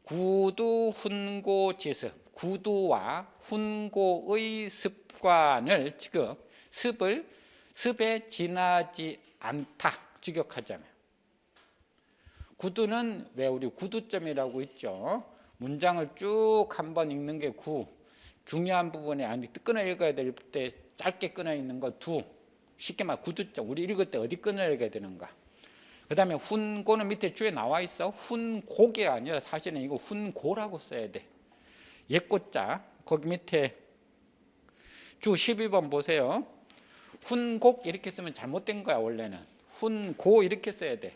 구두 훈고 지습, 구두와 훈고의 습관을 직역, 습에 지나지 않다. 직역하자면 구두는 왜 우리 구두점이라고 있죠. 문장을 쭉 한번 읽는 게 구, 중요한 부분에 아니 끊어 읽어야 될 때 짧게 끊어 있는 거 두, 쉽게 말 구두점. 우리 읽을 때 어디 끊어 읽어야 되는가. 그 다음에 훈고는 밑에 주에 나와 있어. 훈곡이 아니라 사실은 이거 훈고라고 써야 돼. 옛고자 거기 밑에 주 12번 보세요. 훈곡 이렇게 쓰면 잘못된 거야. 원래는 훈고 이렇게 써야 돼.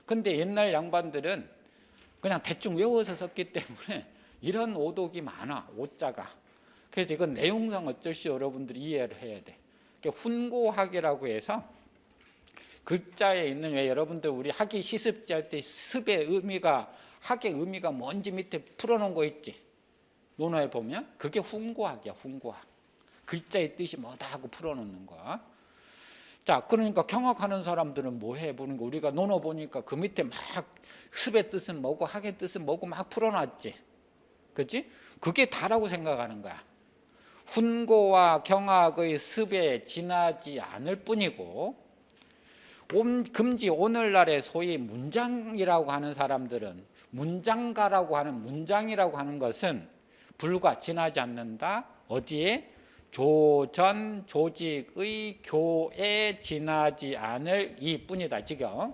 근데 옛날 양반들은 그냥 대충 외워서 썼기 때문에 이런 오독이 많아. 오자가. 그래서 이건 내용상 어쩔 수 여러분들이 이해를 해야 돼. 그러니까 훈고학이라고 해서 글자에 있는, 왜 여러분들 우리 학기 시습지 할 때 습의 의미가, 학의 의미가 뭔지 밑에 풀어놓은 거 있지. 논어에 보면 그게 훈고학이야. 훈고학. 글자의 뜻이 뭐다 하고 풀어놓는 거. 자, 그러니까 경학하는 사람들은 뭐해? 보는 거 우리가 논어 보니까 그 밑에 막 습의 뜻은 뭐고 학의 뜻은 뭐고 막 풀어놨지. 그렇지? 그게 다라고 생각하는 거야. 훈고와 경학의 습에 지나지 않을 뿐이고, 금지 오늘날의 소위 문장이라고 하는 사람들은, 문장가라고 하는, 문장이라고 하는 것은 불과 지나지 않는다. 어디에? 조전 조직의 교에 지나지 않을 이 뿐이다. 지금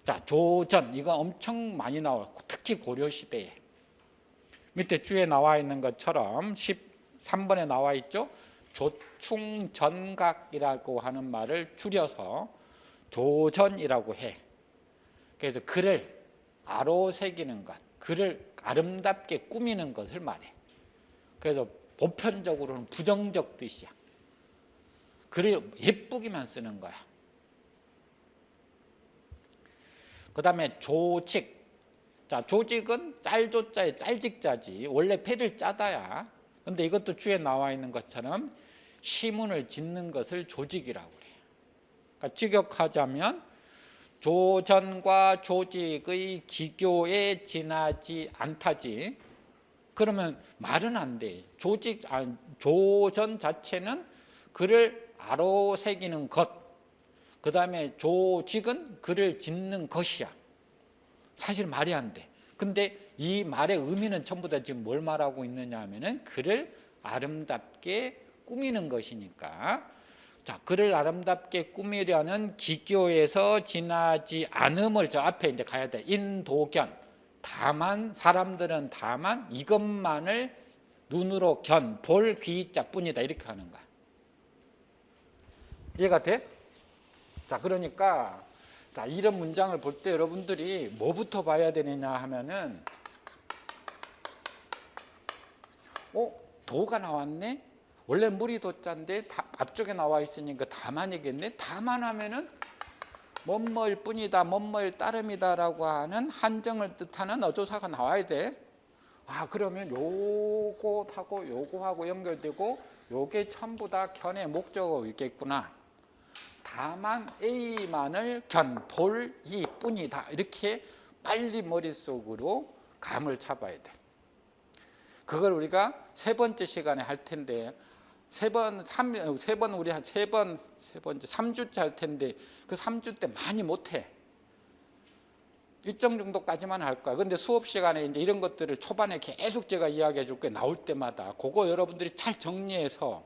자, 조전 이거 엄청 많이 나와요. 특히 고려시대에. 밑에 주에 나와 있는 것처럼 13번에 나와 있죠. 조충전각이라고 하는 말을 줄여서 조전이라고 해. 그래서 글을 아로새기는 것, 글을 아름답게 꾸미는 것을 말해. 그래서 보편적으로는 부정적 뜻이야. 글을 예쁘기만 쓰는 거야. 그 다음에 조직. 자, 조직은 짤조자의 짤직자지. 원래 패를 짜다야. 근데 이것도 주에 나와 있는 것처럼 시문을 짓는 것을 조직이라고 그래요. 그러니까 직역하자면 조전과 조직의 기교에 지나지 않다지. 그러면 말은 안 돼. 조전 자체는 글을 아로새기는 것, 그 다음에 조직은 글을 짓는 것이야. 사실 말이 안 돼. 근데 이 말의 의미는 전부 다 지금 뭘 말하고 있느냐 하면은 글을 아름답게 꾸미는 것이니까. 자, 글을 아름답게 꾸미려는 기교에서 지나지 않음을 저 앞에 이제 가야 돼. 인도견. 다만, 사람들은 다만 이것만을 눈으로 볼 귀자뿐이다. 이렇게 하는 거야. 이해가 돼? 자, 그러니까 자, 이런 문장을 볼 때 여러분들이 뭐부터 봐야 되느냐 하면은 도가 나왔네? 원래 물이 도자인데 앞쪽에 나와 있으니까 다만이겠네? 다만하면은 뭐뭐일 뿐이다, 뭐뭐일 따름이다라고 하는 한정을 뜻하는 어조사가 나와야 돼. 아, 그러면 요것하고 요거하고 연결되고 요게 전부 다 견의 목적어가 있겠구나. 다만 A만을 볼 이 뿐이다. 이렇게 빨리 머릿속으로 감을 잡아야 돼. 그걸 우리가 세 번째 시간에 할 텐데 세 번 우리 한 세 번째 3주째 할 텐데 그 3주 때 많이 못해. 일정 정도까지만 할 거야. 근데 수업 시간에 이제 이런 것들을 초반에 계속 제가 이야기해 줄 거예요. 나올 때마다. 그거 여러분들이 잘 정리해서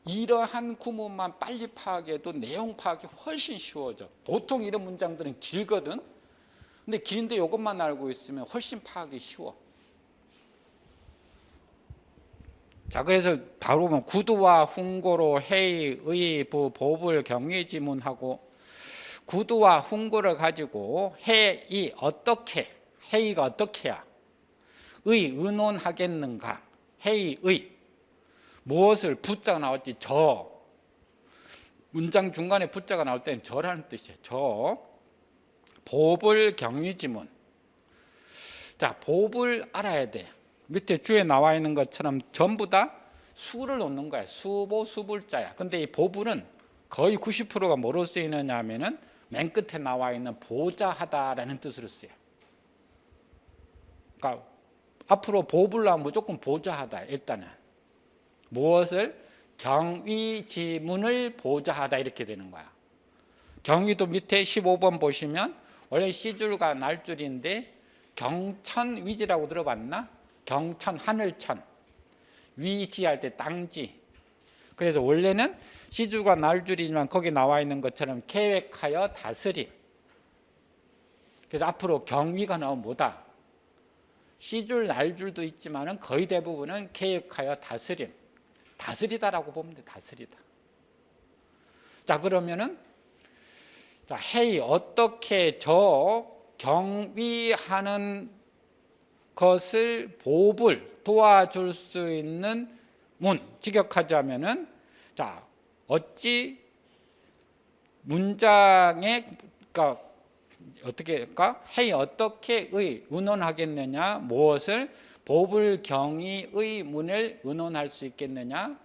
이러한 구문만 빨리 파악해도 내용 파악이 훨씬 쉬워져. 보통 이런 문장들은 길거든. 근데 긴데 이것만 알고 있으면 훨씬 파악이 쉬워. 자, 그래서 바로 보면 구두와 훈고로 해의, 의, 부, 보불, 경위지문하고 구두와 훈고를 가지고 해의 어떻게, 해의가 어떻게야? 의, 의논하겠는가? 해의, 의. 무엇을 부자가 나왔지? 저. 문장 중간에 부자가 나올 때는 저라는 뜻이에요. 저. 보불, 경위지문. 자, 보불 알아야 돼. 밑에 주에 나와 있는 것처럼 전부 다 수를 놓는 거야. 수보, 수불자야. 근데 이 보불은 거의 90%가 뭐로 쓰이느냐 하면은 맨 끝에 나와 있는 보좌하다라는 뜻으로 쓰여요. 그러니까 앞으로 보불로 하면 무조건 보좌하다. 일단은 무엇을? 경위지문을 보좌하다 이렇게 되는 거야. 경위도 밑에 15번 보시면 원래 시줄과 날줄인데 경천위지라고 들어봤나? 경천, 하늘천. 위지할 때 땅지. 그래서 원래는 시줄과 날줄이지만 거기 나와 있는 것처럼 계획하여 다스림. 그래서 앞으로 경위가 나오면 뭐다? 시줄, 날줄도 있지만 거의 대부분은 계획하여 다스림. 다스리다라고 보면 돼. 다스리다. 자, 그러면은 자, 해이 어떻게 저 경위하는 것을 보불 도와줄 수 있는 문 직역하자면은 자, 어찌 문장에 그러니까 어떻게 할까? 해이 어떻게 의논하겠느냐? 무엇을? 보불 경위의 문을 의논할 수 있겠느냐?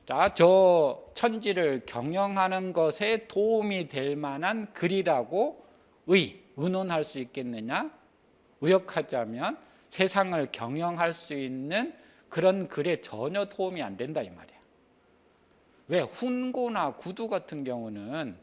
자, 저 천지를 경영하는 것에 도움이 될 만한 글이라고 의논할 수 있겠느냐? 의역하자면 세상을 경영할 수 있는 그런 글에 전혀 도움이 안 된다 이 말이야. 왜? 훈고나 구두 같은 경우는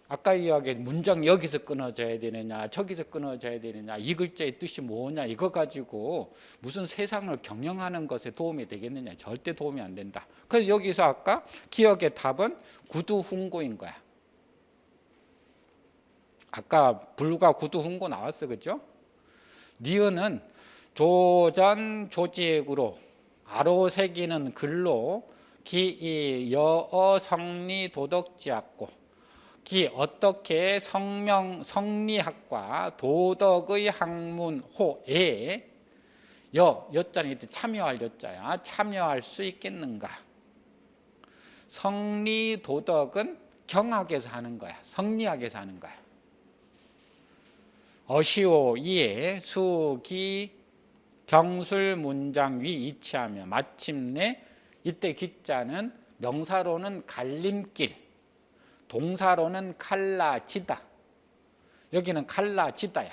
아까 이야기한 문장 여기서 끊어져야 되느냐 저기서 끊어져야 되느냐 이 글자의 뜻이 뭐냐 이거 가지고 무슨 세상을 경영하는 것에 도움이 되겠느냐 절대 도움이 안 된다. 그래서 여기서 아까 기억의 답은 구두 훈고인 거야. 아까 불과 구두 훈고 나왔어 그죠? 니은은 조전 조직으로 아로 새기는 글로 기 여어 성리 도덕지학고 기 어떻게 성리학과 도덕의 학문호에 여자는 참여할 여자야. 참여할 수 있겠는가? 성리 도덕은 경학에서 하는 거야. 성리학에서 하는 거야. 어시오 이에 수기 경술 문장 위 이치하며 마침내 이때 기자는 명사로는 갈림길 동사로는 칼라지다. 여기는 칼라지다야.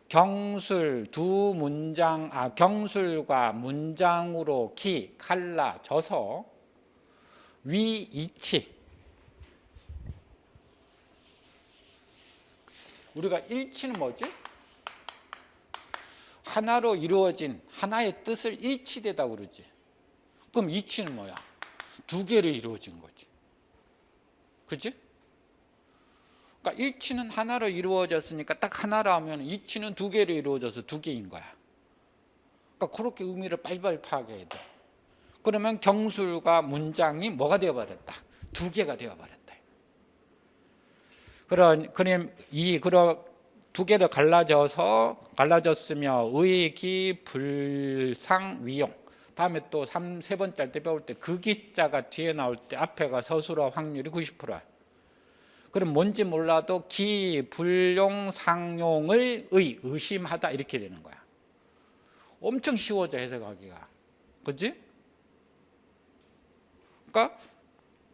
경술 두 문장 경술과 문장으로 기 칼라져서 위 이치. 우리가 일치는 뭐지? 하나로 이루어진 하나의 뜻을 일치되다 그러지. 그럼 이치는 뭐야? 두 개로 이루어진 거지. 그렇지? 그러니까 일치는 하나로 이루어졌으니까 딱 하나로 하면 이치는 두 개로 이루어져서 두 개인 거야. 그러니까 그렇게 의미를 빨리빨리 파악해야 돼. 그러면 경술과 문장이 뭐가 되어버렸다? 두 개가 되어버렸다. 그럼 두 개를 갈라졌으며 의기 불상 위용. 다음에 또 세 번째 할 때 배울 때 그 기자가 뒤에 나올 때 앞에가 서술어 확률이 90%야. 그럼 뭔지 몰라도 기, 불용, 상용을 의심하다 이렇게 되는 거야. 엄청 쉬워져 해석하기가. 그렇지? 그러니까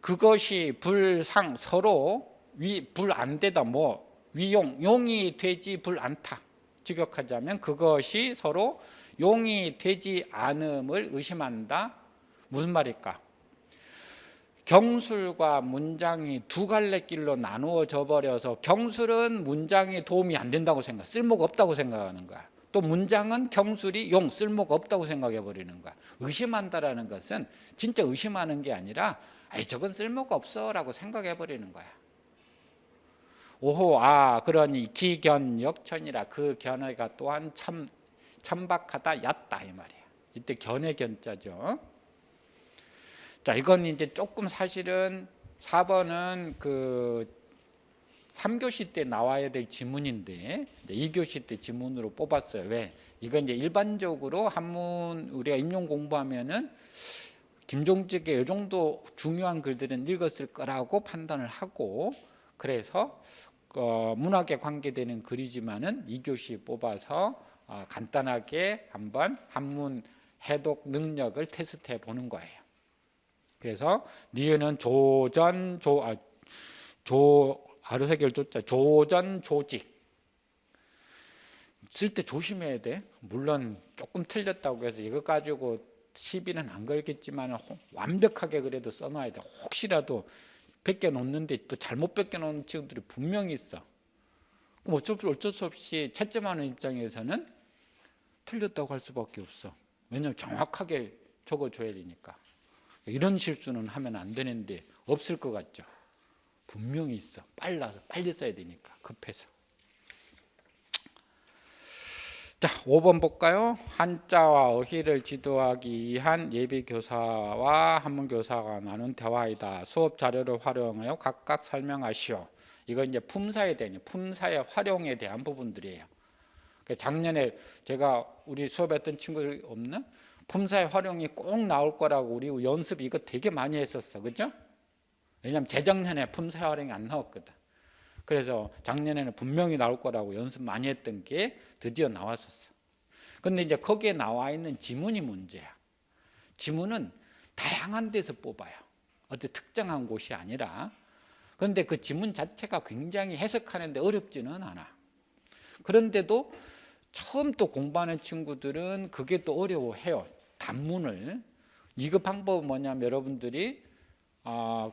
그것이 불상 서로 불 안 되다 위용, 용이 되지 불 않다. 직역하자면 그것이 서로 용이 되지 않음을 의심한다. 무슨 말일까? 경술과 문장이 두 갈래 길로 나누어져 버려서 경술은 문장에 도움이 안 된다고 생각, 쓸모가 없다고 생각하는 거야. 또 문장은 경술이 용, 쓸모가 없다고 생각해 버리는 거야. 의심한다라는 것은 진짜 의심하는 게 아니라 아이 저건 쓸모가 없어라고 생각해 버리는 거야. 오호, 그러니 기견역천이라, 그 견해가 또한 참 천박하다, 얕다 이 말이야. 이때 견해 견자죠. 자, 이건 이제 조금 사실은 4번은 그 3교시 때 나와야 될 지문인데 2교시 때 지문으로 뽑았어요. 왜? 이건 이제 일반적으로 한문 우리가 임용 공부하면은 김종직의 이 정도 중요한 글들은 읽었을 거라고 판단을 하고, 그래서 문학에 관계되는 글이지만은 2교시 뽑아서 간단하게 한번 한문 해독 능력을 테스트해 보는 거예요. 그래서 니은은 아르세겔 조자 조전 조직 쓸 때 조심해야 돼. 물론 조금 틀렸다고 해서 이거 가지고 시비는 안 걸겠지만 완벽하게 그래도 써놔야 돼. 혹시라도 베껴 놓는데 또 잘못 베껴 놓는 친구들이 분명히 있어. 그럼 어쩔 수 없이 채점하는 입장에서는 틀렸다고 할 수밖에 없어. 왜냐하면 정확하게 적어줘야 되니까. 이런 실수는 하면 안 되는데 없을 것 같죠? 분명히 있어. 빨리 써야 되니까 급해서. 자, 5번 볼까요? 한자와 어휘를 지도하기 위한 예비교사와 한문교사가 나눈 대화이다. 수업 자료를 활용하여 각각 설명하시오. 이건 이제 품사에 대한, 품사의 활용에 대한 부분들이에요. 작년에 제가 우리 수업했던 친구들 없나? 품사의 활용이 꼭 나올 거라고 우리 연습 이거 되게 많이 했었어. 그죠? 왜냐하면 재작년에 품사의 활용이 안 나왔거든. 그래서 작년에는 분명히 나올 거라고 연습 많이 했던 게 드디어 나왔었어. 근데 이제 거기에 나와 있는 지문이 문제야. 지문은 다양한 데서 뽑아요. 어떤 특정한 곳이 아니라. 그런데 그 지문 자체가 굉장히 해석하는데 어렵지는 않아. 그런데도 처음 또 공부하는 친구들은 그게 또 어려워해요. 단문을. 이거 방법은 뭐냐면 여러분들이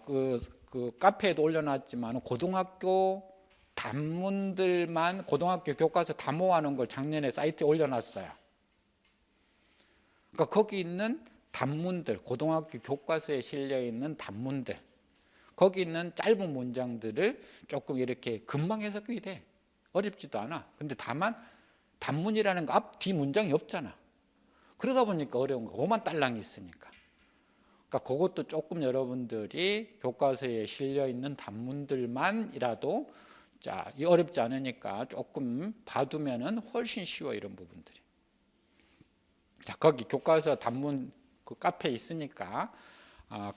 그 카페에도 올려놨지만 고등학교 단문들만, 고등학교 교과서 다 모아놓은 걸 작년에 사이트에 올려놨어요. 그러니까 거기 있는 단문들, 고등학교 교과서에 실려 있는 단문들, 거기 있는 짧은 문장들을 조금 이렇게 금방 해석이 돼. 어렵지도 않아. 근데 다만 단문이라는 거 앞, 뒤 문장이 없잖아. 그러다 보니까 어려운 거. 오만 딸랑이 있으니까. 그러니까 그것도 조금 여러분들이 교과서에 실려 있는 단문들만이라도 자, 이 어렵지 않으니까 조금 봐두면은 훨씬 쉬워, 이런 부분들이. 자, 거기 교과서 단문 그 카페에 있으니까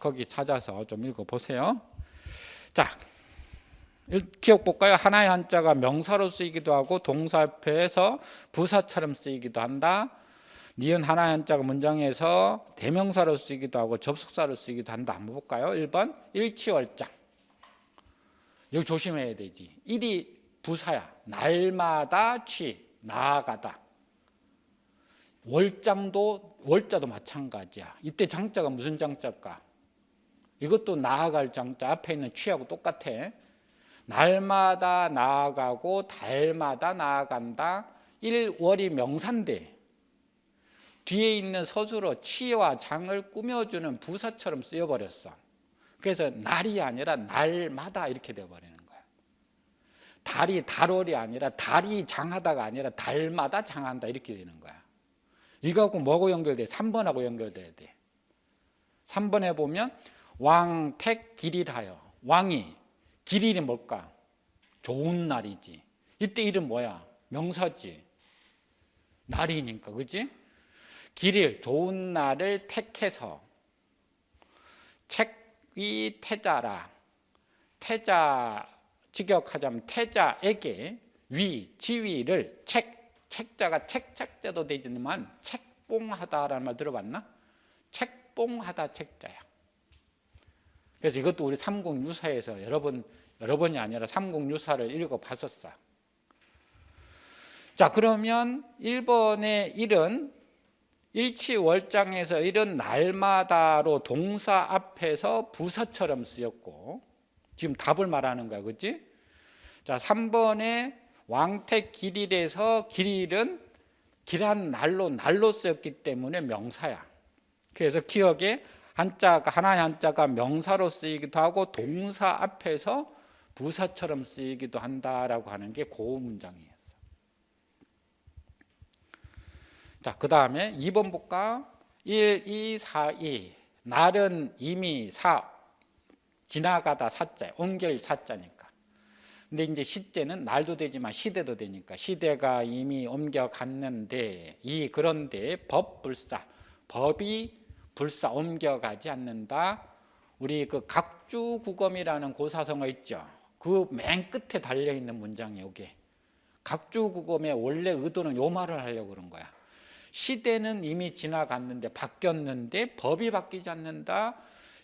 거기 찾아서 좀 읽어보세요. 자, 기억 볼까요? 하나의 한자가 명사로 쓰이기도 하고 동사 앞에서 부사처럼 쓰이기도 한다. 니은 하나의 한자가 문장에서 대명사로 쓰이기도 하고 접속사로 쓰이기도 한다. 한번 볼까요? 1번 일치월장. 여기 조심해야 되지. 일이 부사야. 날마다 취, 나아가다. 월자도 마찬가지야. 이때 장자가 무슨 장자일까? 이것도 나아갈 장자, 앞에 있는 취하고 똑같아. 날마다 나아가고 달마다 나아간다. 일월이 명사인데 뒤에 있는 서술어 취와 장을 꾸며주는 부사처럼 쓰여버렸어. 그래서 날이 아니라 날마다 이렇게 되어버리는 거야. 달이 달월이 아니라 달이 장하다가 아니라 달마다 장한다 이렇게 되는 거야. 이거하고 뭐하고 연결돼? 3번하고 연결돼야 돼. 3번에 보면 왕택 길일하여. 왕이, 길일이 뭘까? 좋은 날이지. 이때 일은 뭐야? 명사지. 날이니까, 그치? 길일, 좋은 날을 택해서. 책이 태자라. 태자, 직역하자면 태자에게 지위를 책자가 책자도 되지만 책봉하다라는 말 들어봤나? 책봉하다 책자야. 그래서 이것도 우리 삼국유사에서 여러 번이 아니라 삼국유사를 읽어봤었어. 자, 그러면 1번의 일은 일치월장에서 이런 날마다로 동사 앞에서 부사처럼 쓰였고, 지금 답을 말하는 거야, 그렇지? 자, 3번에 왕택 길일에서 길일은 길한 날로 쓰였기 때문에 명사야. 그래서 기억에 하나의 한자가 명사로 쓰이기도 하고 동사 앞에서 부사처럼 쓰이기도 한다라고 하는 게 그 문장이었어. 자, 그 다음에 2번 볼까? 1, 2, 4, 2. 날은 이미 지나가다 사자야. 옮길 사자니까. 근데 이제 시제는 날도 되지만 시대도 되니까 시대가 이미 옮겨갔는데 그런데 법이 불사 옮겨가지 않는다. 우리 그 각주국엄이라는 고사성어 있죠. 그 맨 끝에 달려있는 문장이에요. 이게 각주국엄의 원래 의도는 요 말을 하려고 그런 거야. 시대는 이미 지나갔는데 바뀌었는데 법이 바뀌지 않는다.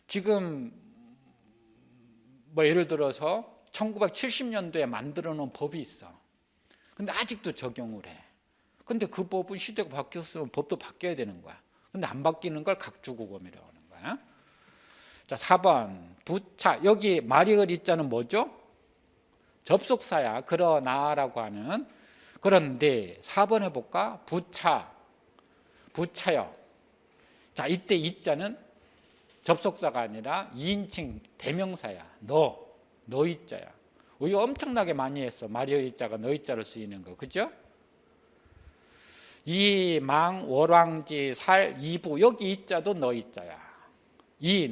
지금 뭐 예를 들어서 1970년도에 만들어 놓은 법이 있어. 근데 아직도 적용을 해. 근데 그 법은 시대가 바뀌었으면 법도 바뀌어야 되는 거야. 근데 안 바뀌는 걸 각주국엄이라고 하는 거야. 자, 4번 부차. 여기 말이을 이자는 뭐죠? 접속사야. 그러나라고 하는. 그런데 4번 해볼까? 부차요. 자, 이때 이자는 접속사가 아니라 2인칭 대명사야. 너 이자야. 우리 엄청나게 많이 했어. 말이을 이자가 너 이자로 쓰이는 거. 그죠? 이망 월왕지 살 이부. 여기 이자도 너 이자야.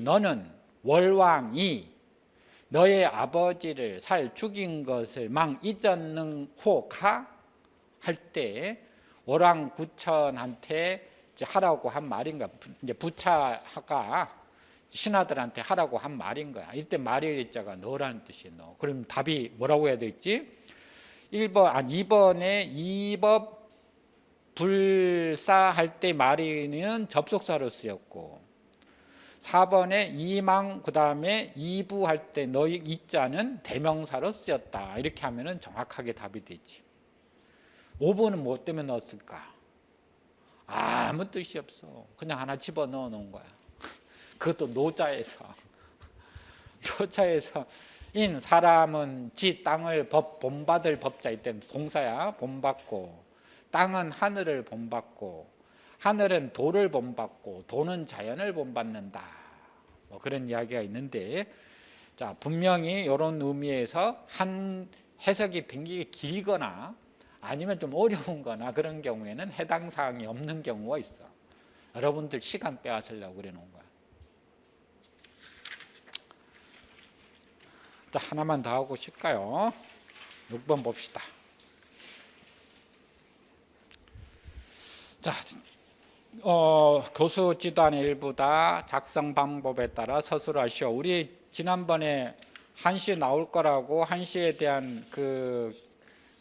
너는 월왕이 너의 아버지를 죽인 것을 망 잊었는 호가 할 때 월왕구천한테 하라고 한 말인가. 이제 부차가 신하들한테 하라고 한 말인 거야. 이때 말이을 이자가 너라는 뜻이에요. 너. 그럼 답이 뭐라고 해야 되지? 2번에 이법 불사할 때 말이는 접속사로 쓰였고 4번에 이망 그 다음에 이부할 때 너희 이자는 대명사로 쓰였다. 이렇게 하면 정확하게 답이 되지. 5번은 뭐 때문에 넣었을까? 아무 뜻이 없어. 그냥 하나 집어넣어 놓은 거야. 그것도 노자에서 사람은 지 땅을 본받을 법자. 이때는 동사야. 본받고 땅은 하늘을 본받고 하늘은 도를 본받고 도는 자연을 본받는다. 뭐 그런 이야기가 있는데, 자, 분명히 이런 의미에서 한 해석이 굉장히 길거나 아니면 좀 어려운 거나 그런 경우에는 해당 사항이 없는 경우가 있어. 여러분들 시간 빼앗으려고 그래 놓은 거야. 자, 하나만 더 하고 쉴까요? 6번 봅시다. 자, 교수 지도안의 일부다. 작성 방법에 따라 서술하시오. 우리 지난번에 한시 나올 거라고 한시에 대한 그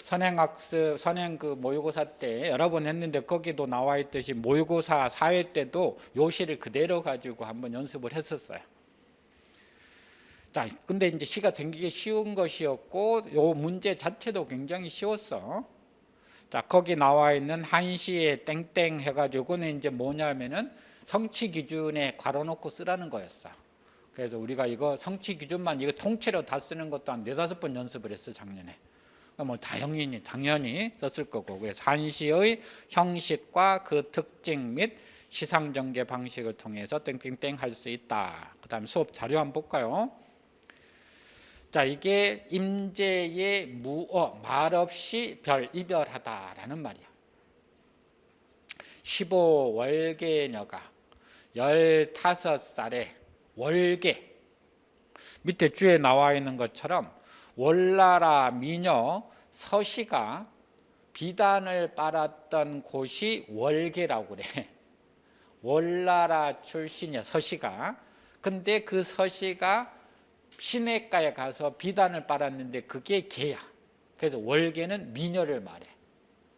선행학습, 그 모의고사 때 여러 번 했는데 거기도 나와 있듯이 모의고사 4회 때도 요 시를 그대로 가지고 한번 연습을 했었어요. 자, 근데 이제 시가 되게 쉬운 것이었고 요 문제 자체도 굉장히 쉬웠어. 자, 거기 나와 있는 한시에 땡땡 해가지고는 이제 뭐냐면은 성취 기준에 괄호 놓고 쓰라는 거였어. 그래서 우리가 이거 성취 기준만 이거 통째로 다 쓰는 것도 한 4-5번 연습을 했어, 작년에. 뭐 당연히 썼을 거고. 그래서 한시의 형식과 그 특징 및 시상 전개 방식을 통해서 땡땡땡 할 수 있다. 그다음 수업 자료 한번 볼까요? 자, 이게 임제의 무어 말없이 이별하다라는 말이야. 15월계녀가 15살에 월계, 밑에 주에 나와 있는 것처럼 월나라 미녀 서시가 비단을 빨았던 곳이 월계라고 그래. 월나라 출신이야, 서시가. 근데 그 서시가 시냇가에 가서 비단을 빨았는데 그게 개야. 그래서 월계는 미녀를 말해.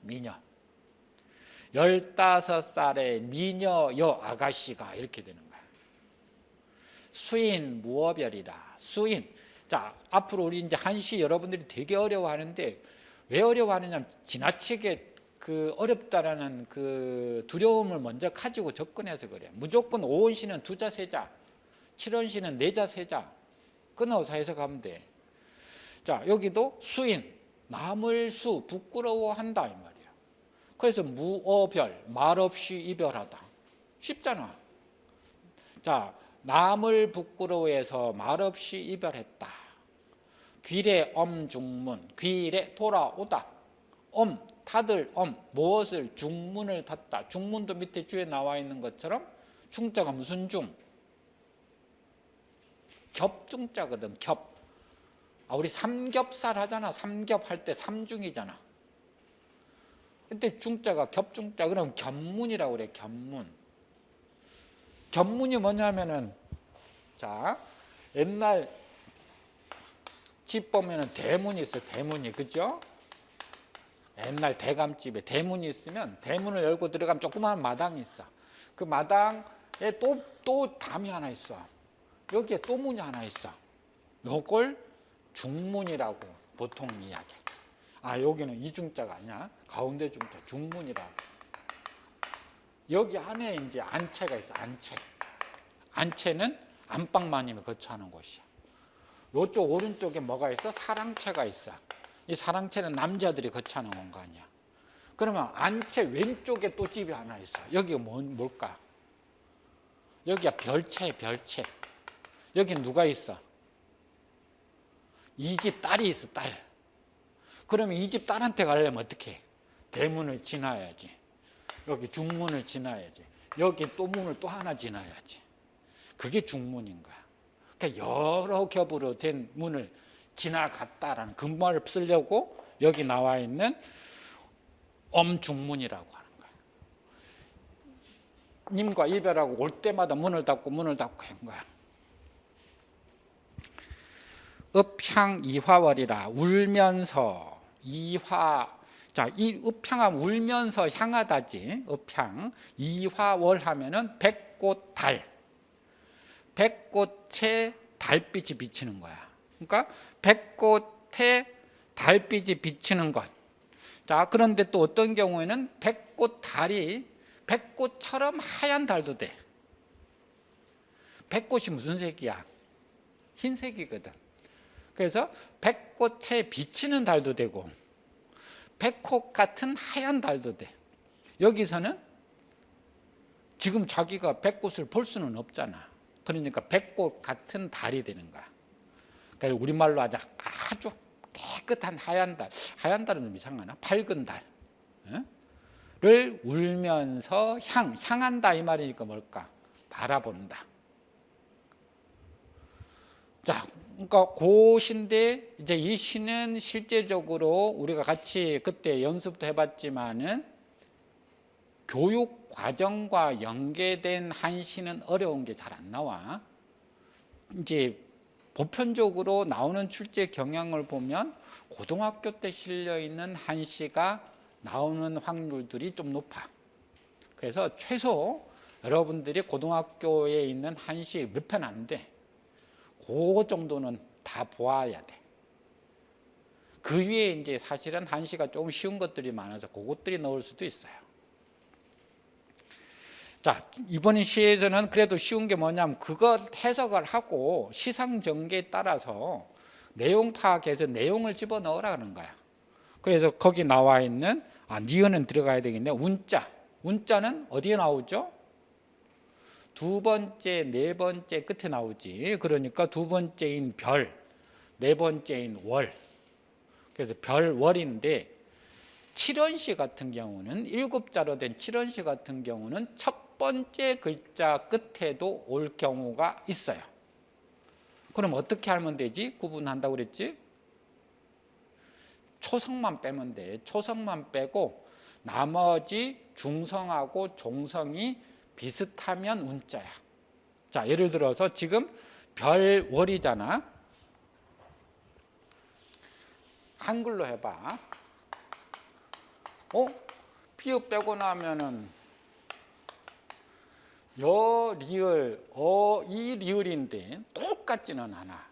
미녀. 15살의 미녀여 아가씨가 이렇게 되는 거야. 수인 무어별이라. 수인. 자, 앞으로 우리 이제 한시 여러분들이 되게 어려워하는데 왜 어려워하느냐? 지나치게 그 어렵다라는 그 두려움을 먼저 가지고 접근해서 그래. 무조건 오원시는 두자 세자, 칠원시는 네자 세자 끊어서 해석하면 돼. 자, 여기도 수인, 남을 수 부끄러워한다 이 말이야. 그래서 무어별, 말없이 이별하다. 쉽잖아. 자, 남을 부끄러워해서 말없이 이별했다. 귀래 엄중문, 귀래 돌아오다. 타들 무엇을 중문을 탔다. 중문도 밑에 주에 나와 있는 것처럼 중자가 무슨 중? 겹중자거든. 겹. 우리 삼겹살 하잖아. 삼겹 할 때 삼중이잖아. 근데 중자가 겹중자. 그럼 겹문이라고 그래. 겹문. 겹문이 뭐냐면은, 자, 옛날 집 보면은 대문이 있어. 대문이. 그죠? 옛날 대감집에 대문이 있으면 대문을 열고 들어가면 조그마한 마당이 있어. 그 마당에 또 담이 하나 있어. 여기에 또 문이 하나 있어. 요걸 중문이라고 보통 이야기해. 여기는 이중자가 아니야. 가운데 중자 중문이라고. 여기 안에 이제 안채가 있어. 안채. 안채는 안방마님이 거처하는 곳이야. 요쪽 오른쪽에 뭐가 있어? 사랑채가 있어. 이 사랑채는 남자들이 거처하는 공간이야. 그러면 안채 왼쪽에 또 집이 하나 있어. 여기가 뭘까? 여기가 별채, 별채. 여기 누가 있어? 이 집 딸이 있어, 딸. 그러면 이 집 딸한테 가려면 어떻게 해? 대문을 지나야지. 여기 중문을 지나야지. 여기 또 문을 또 하나 지나야지. 그게 중문인 거야. 그러니까 여러 겹으로 된 문을 지나갔다라는 그 말을 쓰려고 여기 나와 있는 엄중문이라고 하는 거야. 님과 이별하고 올 때마다 문을 닫고 한 거야. 읍향 이화월이라 울면서 이화. 자, 이 읍향하면 울면서 향하다지. 읍향 이화월 하면은 백꽃 달. 백꽃에 달빛이 비치는 거야. 그러니까 백꽃에 달빛이 비치는 것. 자, 그런데 또 어떤 경우에는 백꽃 달이 백꽃처럼 하얀 달도 돼. 백꽃이 무슨 색이야? 흰색이거든. 그래서 백꽃에 비치는 달도 되고 백꽃 같은 하얀 달도 돼. 여기서는 지금 자기가 백꽃을 볼 수는 없잖아. 그러니까 백꽃 같은 달이 되는 거야. 그러니까 우리말로 아주 깨끗한 하얀 달. 하얀 달은 좀 이상하나? 밝은 달을 울면서 향한다 이 말이니까 뭘까? 바라본다. 자, 그러니까 그 시인데 이제 이 시는 실제적으로 우리가 같이 그때 연습도 해봤지만은 교육 과정과 연계된 한시는 어려운 게 잘 안 나와. 이제 보편적으로 나오는 출제 경향을 보면 고등학교 때 실려 있는 한시가 나오는 확률들이 좀 높아. 그래서 최소 여러분들이 고등학교에 있는 한시 몇 편 안 돼. 그 정도는 다 보아야 돼. 그 위에 이제 사실은 한시가 조금 쉬운 것들이 많아서 그것들이 넣을 수도 있어요. 자, 이번 시에서는 그래도 쉬운 게 뭐냐면 그것 해석을 하고 시상 전개에 따라서 내용 파악해서 내용을 집어넣으라 하는 거야. 그래서 거기 나와 있는 니은은 들어가야 되겠네. 운자는 어디에 나오죠? 두 번째, 네 번째 끝에 나오지. 그러니까 두 번째인 별, 네 번째인 월. 그래서 별, 월인데 칠원시 같은 경우는 일곱 자로 된 칠원시 같은 경우는 첫 번째 글자 끝에도 올 경우가 있어요. 그럼 어떻게 하면 되지? 구분한다고 그랬지? 초성만 빼면 돼. 초성만 빼고 나머지 중성하고 종성이 비슷하면 운자야. 자, 예를 들어서 지금 별월이잖아. 한글로 해봐. 피읍 빼고 나면은 여, 리을, 이 리을인데 똑같지는 않아.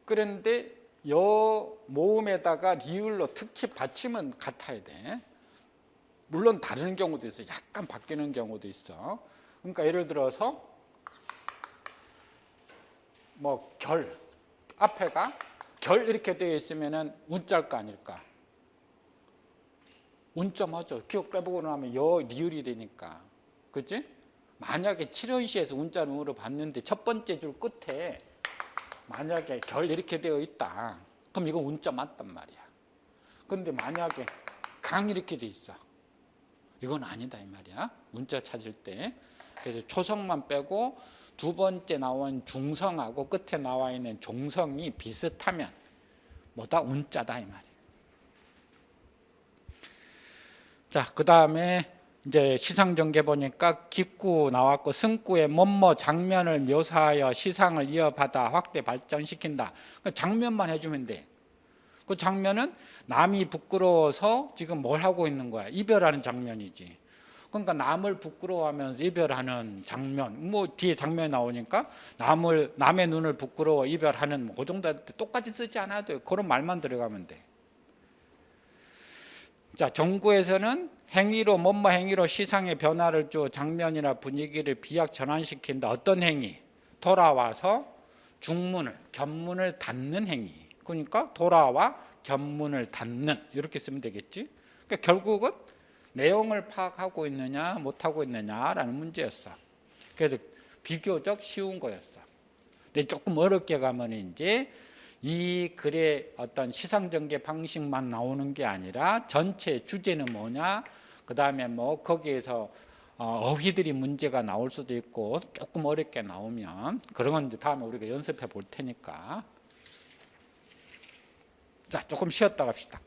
그런데 여 모음에다가 리을로 특히 받침은 같아야 돼. 물론 다른 경우도 있어요. 약간 바뀌는 경우도 있어. 그러니까 예를 들어서 뭐 결 앞에가 결 이렇게 되어 있으면은 운자일까 아닐까? 운자 맞아. 기억 빼보고 나면 여 리을이 되니까. 그치? 만약에 7원시에서 운자를 물어봤는데 첫 번째 줄 끝에 만약에 결 이렇게 되어 있다. 그럼 이거 운자 맞단 말이야. 근데 만약에 강 이렇게 돼 있어. 이건 아니다 이 말이야. 운자 찾을 때. 그래서 초성만 빼고 두 번째 나온 중성하고 끝에 나와 있는 종성이 비슷하면 뭐다? 운자다 이 말이야. 자, 그 다음에 이제 시상전개 보니까 기구 나왔고 승구의 뭐뭐 장면을 묘사하여 시상을 이어받아 확대 발전시킨다. 장면만 해주면 돼. 그 장면은 남이 부끄러워서 지금 뭘 하고 있는 거야? 이별하는 장면이지. 그러니까 남을 부끄러워하면서 이별하는 장면, 뭐 뒤에 장면이 나오니까 남의 눈을 부끄러워 이별하는 뭐 그 정도 똑같이 쓰지 않아도 돼요. 그런 말만 들어가면 돼. 자, 정구에서는 행위로 뭐뭐 행위로 시상의 변화를 주 장면이나 분위기를 비약 전환시킨다. 어떤 행위? 돌아와서 중문을 견문을 닫는 행위. 그러니까 돌아와 견문을 닫는 이렇게 쓰면 되겠지. 그러니까 결국은 내용을 파악하고 있느냐 못하고 있느냐라는 문제였어. 그래서 비교적 쉬운 거였어. 근데 조금 어렵게 가면 이제 이 글의 어떤 시상전개 방식만 나오는 게 아니라 전체 주제는 뭐냐, 그 다음에 뭐 거기에서 어휘들이 문제가 나올 수도 있고 조금 어렵게 나오면 그런 건 이제 다음에 우리가 연습해 볼 테니까. 자, 조금 쉬었다 갑시다.